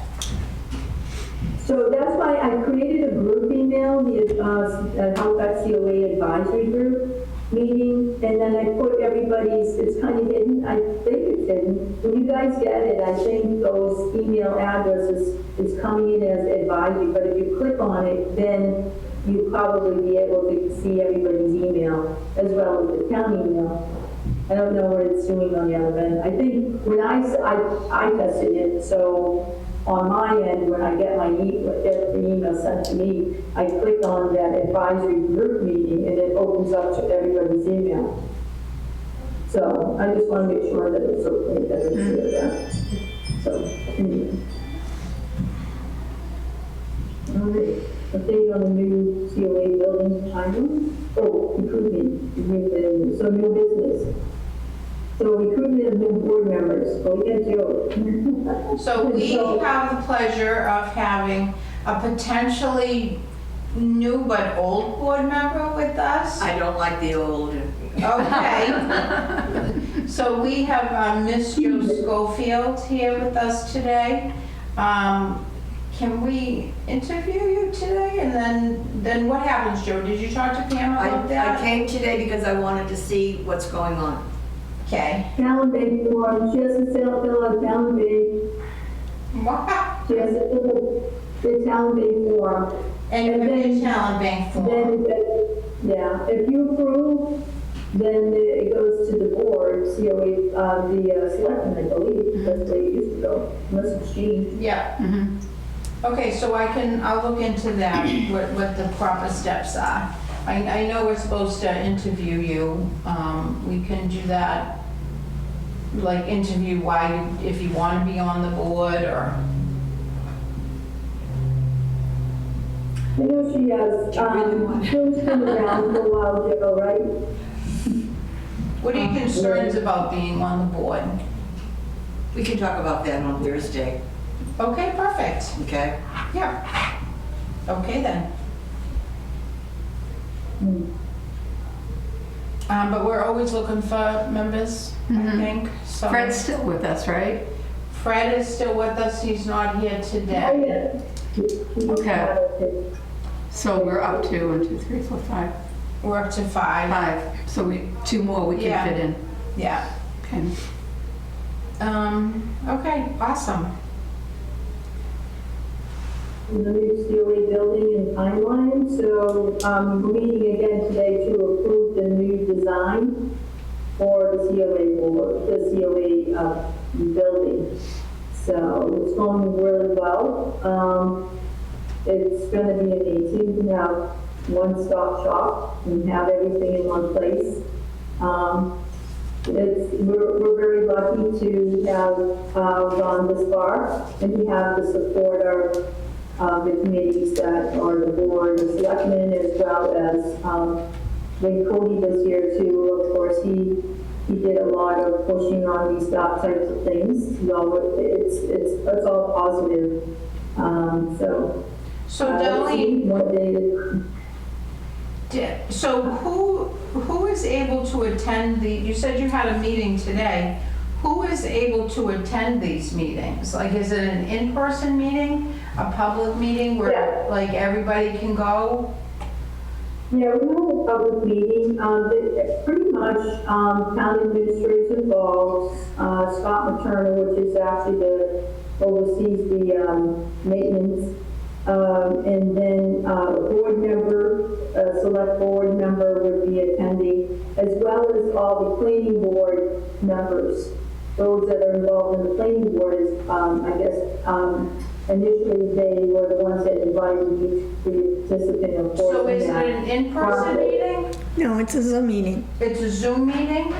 So that's why I created a group email, the Halifax COA Advisory Group meeting, and then I put everybody's, it's kind of hidden, I think it's hidden. When you guys get it, I think those email addresses is coming in as advisory, but if you click on it, then you'll probably be able to see everybody's email as well as the town email. I don't know what it's doing on the other end. I think when I tested it, so on my end, when I get get the email sent to me, I click on that advisory group meeting and it opens up to everybody's email. So I just want to make sure that it's okay, that it's that. So, anyway. All right, update on the new COA building timeline. Oh, improvement, so new business. So recruitment of new board members, well, we got Joe. So we have the pleasure of having a potentially new but old board member with us. I don't like the old. Okay. So we have Miss Jo Schofield here with us today. Can we interview you today? And then what happens, Joe? Did you talk to Pam about I that? came today because I wanted to see what's going on. Okay. Talent bank form, she has to fill out talent bank, Wow. she has to fill out the talent bank form. And you're And gonna then- be talent bank form. Yeah, if you approve, then it goes to the board, COA, the selectmen, I believe, that's the way it used to go, unless it's changed. Yeah. Okay, so I'll look into that, what the proper steps are. I know we're supposed to interview you. We can do that, like interview if you want to be on the board or. I know she has, she's been around for a while, Joe, right? What are your concerns about being on the board? We can talk about that on Thursday, Okay, perfect. okay? Yeah. Okay then. But we're always looking for members, I think, so. Fred's still with us, right? Fred is still with us, he's not here Oh, today. yeah. Okay. So we're up to 1, 2, 3, 4, 5. We're up to 5. 5. So 2 more we Yeah. can fit in. Yeah. Okay. Okay, awesome. The new COA building and timeline, so, we're meeting again today to approve the new design for the COA board, the COA, building. So it's going really well. It's gonna be amazing to have one-stop shop and have everything in one place. We're very lucky to have gone this far and to have the support of the committees that are the board of selectmen, as well as when Cody was here too. Of course, he did a lot of pushing on these types of things. So it's all positive. So we'll see Darlene, one day. so who is able to attend you said you had a meeting today. Who is able to attend these meetings? Like, is it an in-person meeting, a public meeting where Yeah. like everybody can go? Yeah, we had a public meeting, pretty much, town administrators involved, Scott Materna, which is actually oversees the, maintenance, and then, a board member, a select board member would be attending, as well as all the planning board members. Those that are involved in the planning board is, I guess, initially they were the ones that invited each participant, of course. So is it in that an in-person process. meeting? No, it's a Zoom meeting. It's a Zoom meeting?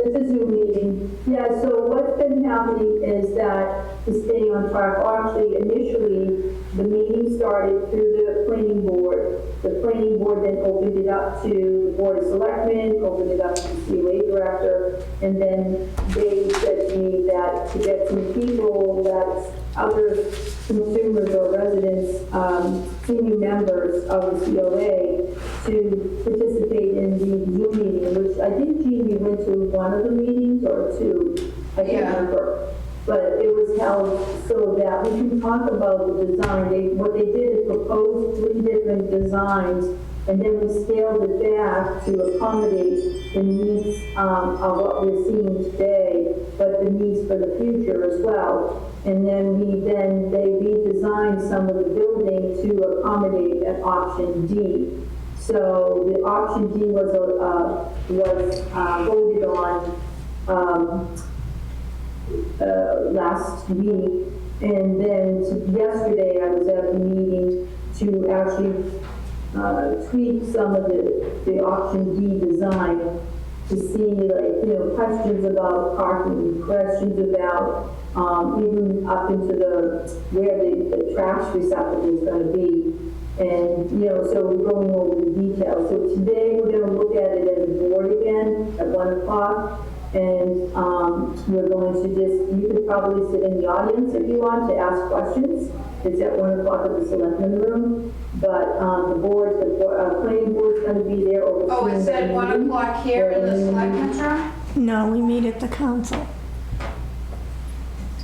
It's a Zoom meeting. Yeah, so what's been happening is that to stay on track, actually initially, the meeting started through the planning board. The planning board then opened it up to the board of selectmen, opened it up to the COA director, and then they said to me that to get some people, that other consumers or residents, senior members of the COA to participate in the Zoom meeting, which I think Jeannie went to one of the meetings or two, I can't Yeah. remember. But it was held so that we can talk about the design. What they did is propose 3 different designs, and then we scaled it back to accommodate the needs of what we're seeing today, but the needs for the future as well. And then they redesigned some of the building to accommodate an option D. So the option D was voted on last week, and then yesterday I was at the meeting to actually tweak some of the option D design to see, like, questions about parking, questions about even up into where the trash receptacle is going to be. And, so we're going over the details. So today we're going to look at it as a board again at 1 o'clock. And we're going to you could probably sit in the audience if you want to ask questions. It's at 1 o'clock at the selectmen room. But the planning board's going to be there overseeing. Oh, it's at 1 meeting. o'clock here in the selectmen's room? No, we meet at the council.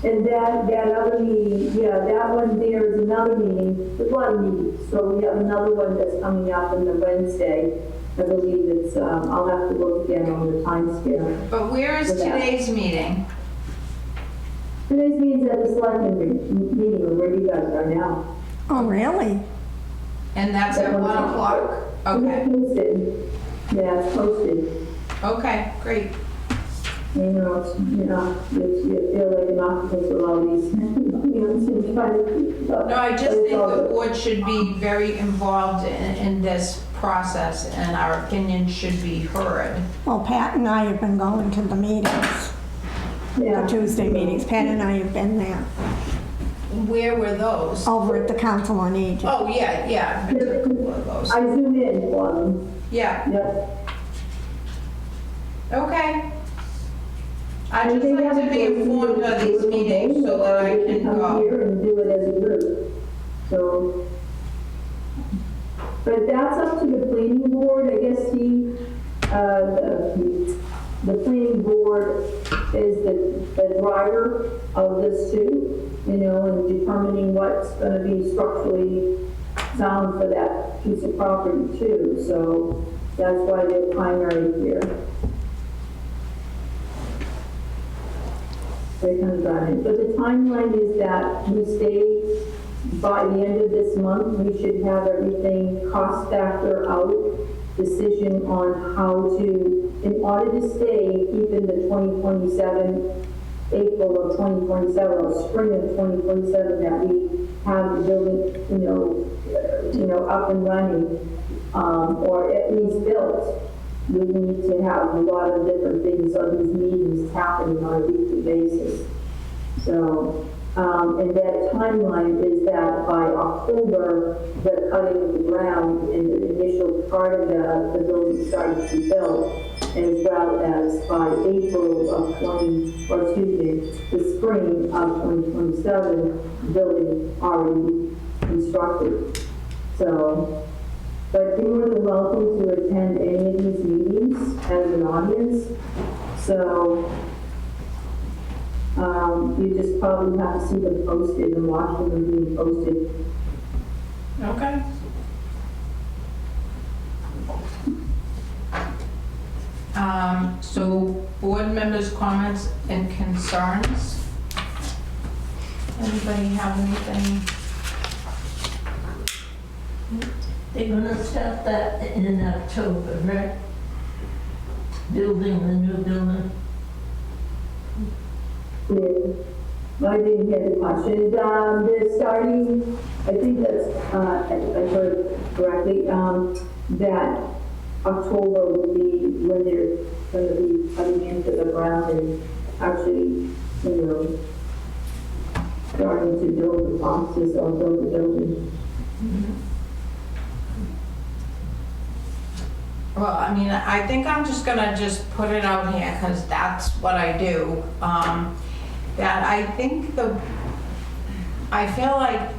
And that other meeting, that one there is another meeting. There's a lot of meetings. So we have another one that's coming up on the Wednesday. I believe it's, I'll have to look again on the time scale. But where is For that. today's meeting? Today's meeting's at the selectmen meeting where you guys are now. Oh, really? And that's at 1 o'clock? Okay, It's posted. Yeah, it's posted. okay, great. You feel like an octopus with all these, No, I just think the board should be very involved in this process, and our opinion should be heard. Well, Pat and I have been going to the meetings, the Tuesday meetings. Pat and I have been there, Where were those? over at the Council on Aging. Oh, yeah, I've been to a couple of those. I zoom in for them. Yeah, Yep. okay. I'd just like to be informed of these meetings so that I can Come go. here and do it as a group. So, but that's up to the planning board. I guess the planning board is the driver of this too, and determining what's going to be structurally sound for that piece of property too. So that's why they're primary here. They kind of got it. But the timeline is that we stay, by the end of this month, we should have everything cost factor out, decision on how to, in order to stay, keeping the 2027, April of 2027, or spring of 2027, that we have the building, up and running, or at least built. We need to have a lot of different things on these meetings happening on a weekly basis. So, and that timeline is that by October, the cutting of the ground and the initial part of the building started to be built, as well as by April of the spring of 2027, the building already constructed. So, but you're more than welcome to attend any of these meetings as an audience. So you just probably have to see them posted and watch them being posted. Okay. So board members' comments and concerns? Anybody have anything? They're gonna start that in October, right? Building the new building. Yeah. I didn't hear the question. They're starting, I think that's, I heard correctly, that October will be when they're gonna be cutting into the ground and actually, starting to build the boxes or build the building. Well, I mean, I think I'm just gonna put it out here, because that's what I do. That I think I feel like,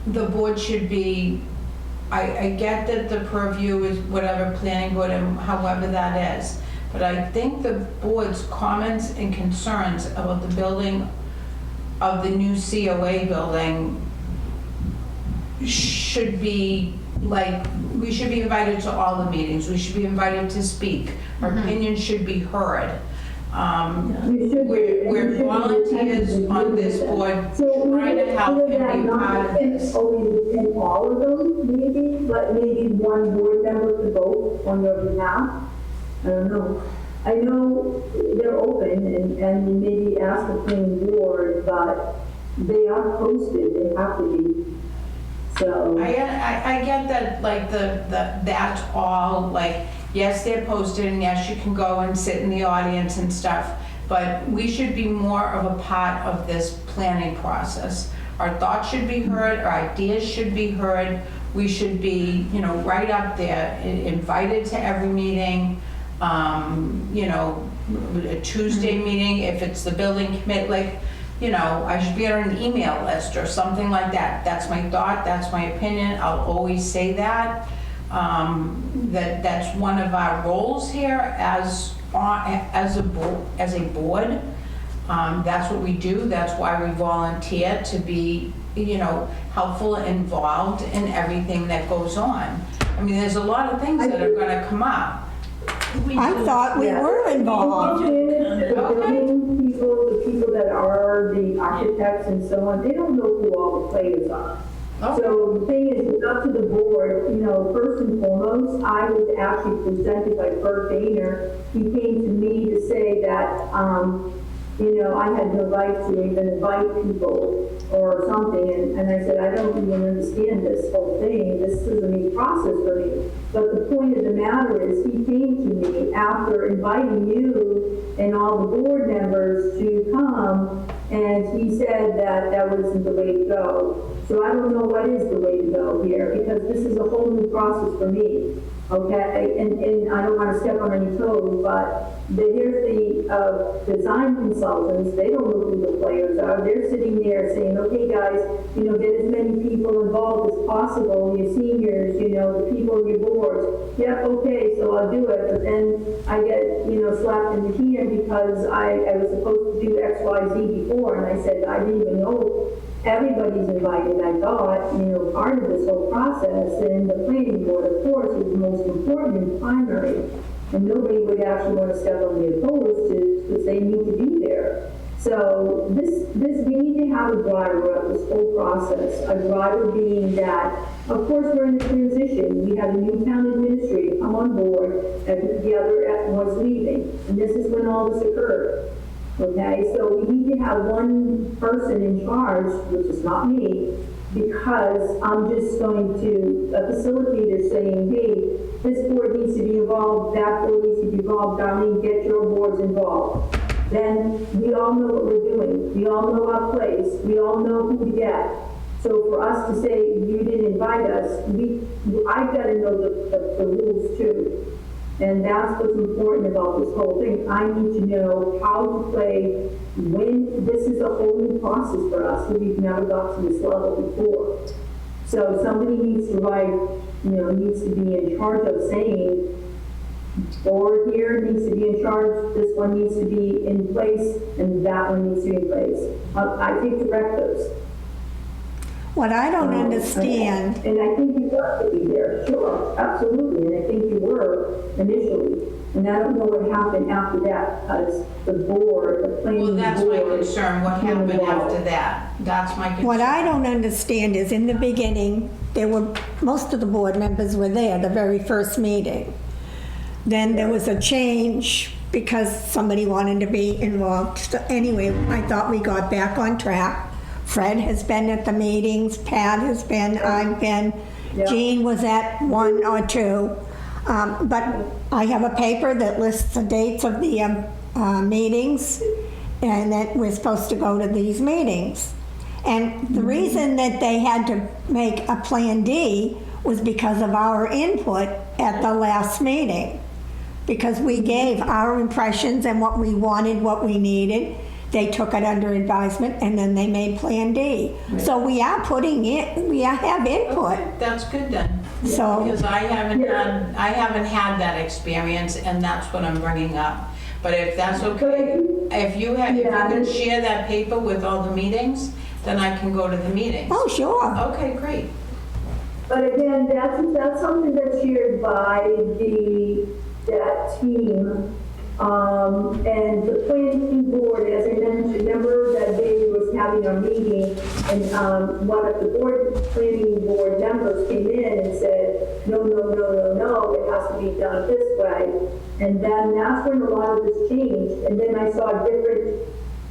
the board should be, I get that the purview is whatever planning board and however that is, but I think the board's comments and concerns about the building of the new COA building should be, like, we should be invited to all the meetings, we should be invited to speak, our opinions should be heard. We're volunteers on this board trying to help and be part of this. Always attend all of them, maybe, but maybe one board member could vote on your behalf. I don't know. I know they're open and maybe ask the planning board, but they are posted, they have to be. So. I get that, like, that's all, like, yes, they're posted, and yes, you can go and sit in the audience and stuff, but we should be more of a part of this planning process. Our thoughts should be heard, our ideas should be heard, we should be, right up there, invited to every meeting, a Tuesday meeting, if it's the building committee, like, I should be on an email list or something like that. That's my thought, that's my opinion, I'll always say that. That's one of our roles here as a board. That's what we do, that's why we volunteer to be, helpful and involved in everything that goes on. I mean, there's a lot of things that are gonna come up. I thought we were involved. The building people, the people that are the architects and so on, they don't know who all the players are. Okay. So the thing is, it's up to the board, first and foremost, I was actually presented by Bert Boehner. He came to me to say that, I had no right to even invite people or something, and I said, I don't even understand this whole thing, this is a new process for me. But the point of the matter is, he came to me after inviting you and all the board members to come, and he said that that wasn't the way to go. So I don't know what is the way to go here, because this is a whole new process for me, okay? And I don't want to step on any toes, but here's the design consultants, they don't know who the players are. They're sitting there saying, okay, guys, get as many people involved as possible, your seniors, the people in your boards. Yep, okay, so I'll do it. But then I get, slapped in the hand because I was supposed to do X, Y, Z before, and I said, I didn't even know everybody's invited, I thought, part of this whole process, and the planning board, of course, is the most important and primary, and nobody would actually want to step on the opposed because they need to be there. So we need to have a driver of this whole process, a driver being that, of course, we're in a transition. We had a new town administrator come on board, and the other was leaving, and this is when all this occurred. Okay, so we need to have one person in charge, which is not me, because I'm just going to, a facilitator saying, hey, this board needs to be involved, that board needs to be involved, Darlene, get your boards involved. Then we all know what we're doing. We all know our place. We all know who to get. So for us to say, you didn't invite us, I've got to know the rules too. And that's what's important about this whole thing. I need to know how to play when this is a whole new process for us. We've never got to this level before. So somebody needs to needs to be in charge of saying, board here needs to be in charge, this one needs to be in place, and that one needs to be in place. I take directives. What I don't understand, And I think you got to be there, sure, absolutely, and I think you were initially. And I don't know what happened after that, because the board, the planning board. Well, that's my concern, what happened after that. That's my concern. what I don't understand is in the beginning, most of the board members were there, the very first meeting. Then there was a change because somebody wanted to be involved. So anyway, I thought we got back on track. Fred has been at the meetings, Pat has been, I've been, Yeah. Jean was at one or two. But I have a paper that lists the dates of the meetings, and that we're supposed to go to these meetings. And the reason that they had to make a Plan D was because of our input at the last meeting. Because we gave our impressions and what we wanted, what we needed. They took it under advisement, and then they made Plan D. So we are putting in, we have input. That's good then. So, Because I haven't had that experience, and that's what I'm bringing up. But if that's okay, if you can share that paper with all the meetings, then I can go to the meetings. oh, sure. Okay, great. But again, that's something that's shared by that team. And the planning board, as I mentioned, remember that day was having our meeting, and one of the planning board members came in and said, no, it has to be done this way. And then that's when a lot of this changed. And then I saw different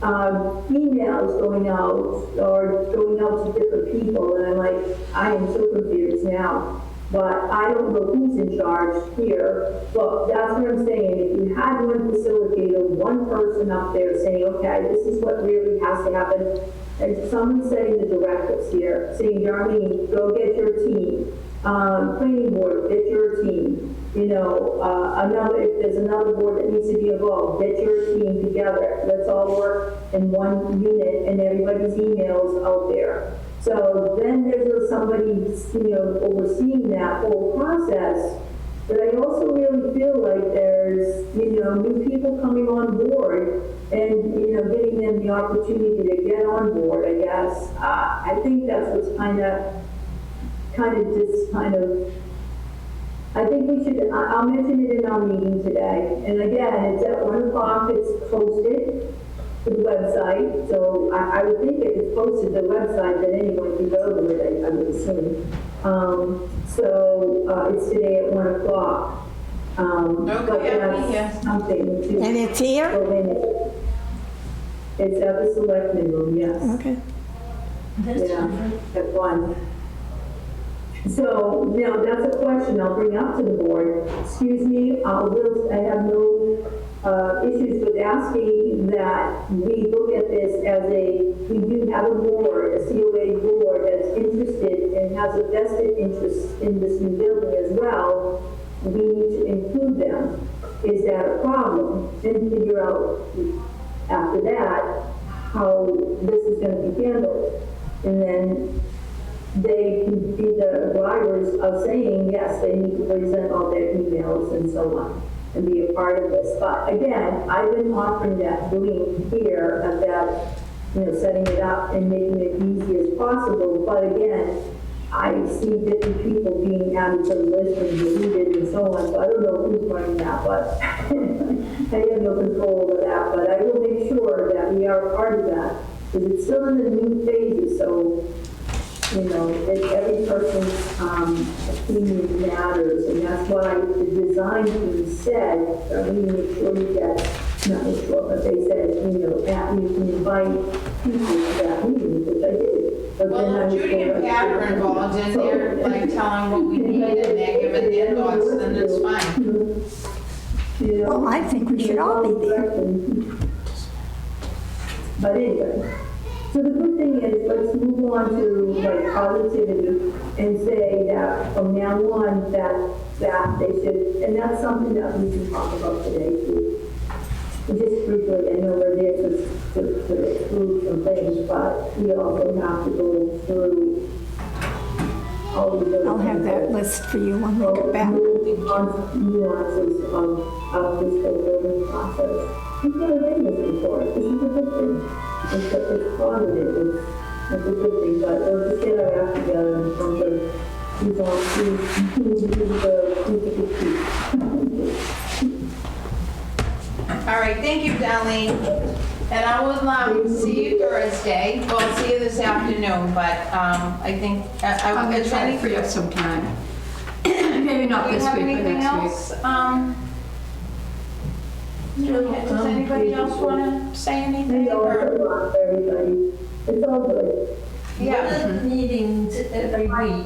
emails going out to different people, and I'm like, I am so confused now. But I don't know who's in charge here. But that's what I'm saying. If you had one facilitator, one person up there saying, okay, this is what really has to happen, and someone setting the directives here, saying, Darlene, go get your team. Planning board, get your team. You know, if there's another board that needs to be involved, get your team together. Let's all work in one unit, and everybody's emails out there. So then there's somebody, overseeing that whole process. But I also really feel like there's, new people coming on board and, giving them the opportunity to get on board, I guess. I think that's what's I think we should, I'll mention it in our meeting today. And again, it's at 1 o'clock, it's posted to the website. So I would think if it's posted to the website, then anyone can go to it, I would assume. It's today at 1 o'clock. But that's something to. And it's here? go in it. It's at the selectmen room, yes. Okay. Yeah, at 1. So, now that's a question I'll bring up to the board. Excuse me, I have no issues with asking that we look at this as we do have a board, a COA board that's interested and has a vested interest in this new building as well. We need to include them. Is that a problem? And figure out after that how this is going to be handled. And then they can be the drivers of saying, yes, they need to present all their emails and so on, and be a part of this. But again, I've been offering that, doing here about, setting it up and making it easy as possible. But again, I see different people being added to the list and deleted and so on, so I don't know who's running that, but I have no control over that. But I will make sure that we are part of that, because it's still in the new phases, so every person's opinion matters, and that's why the design team said, we make sure you get, not make sure, but they said, you can invite people to that meeting, which I did. But then I Well, was if Judy and Pat are involved in there, like telling what we need, and they're giving their thoughts, then it's fine. Well, I think we should all be there. But anyway. So the good thing is, let's move on to positivity and say that from now on that they should, and that's something that we can talk about today too. Just briefly, I know we're there to exclude some things, but we also have to go through all of those. I'll have that list for you when we get back. Nuances of this whole building process. We've never done this before. This is a good thing. It's positive. It's a good thing. But we'll just get our act together in terms of who's All right, thank you, Darlene. And I will see you Thursday. Well, I'll see you this afternoon, but I think, I'm going to try to free up some time. Maybe not do you this have week, but anything next week. else? Does anybody else want to say anything? or- everybody. It's all good. Yeah. One of the meetings every week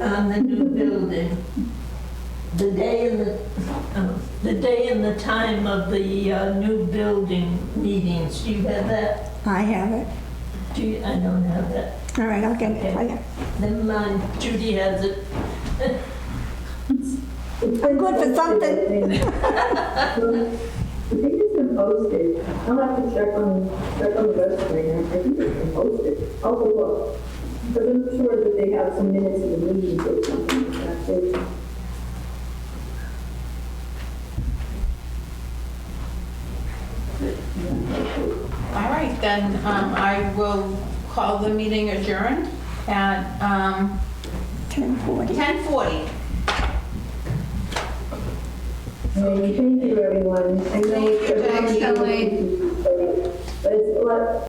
on the new building. the day and the time of the new building meetings, do you have that? I have it. I don't have that. All right, I'll get it for you. Never mind, Judy has it. I'm good for something. I think it's been posted. I'll have to check on the website. I think it's been posted. I'll go look. But I'm sure that they have some minutes of the meetings or something like that too. All right, then I will call the meeting adjourned at 10:40. 10:40. Thank you, everyone. I know Thank you, it's thanks, Darlene. but it's a lot,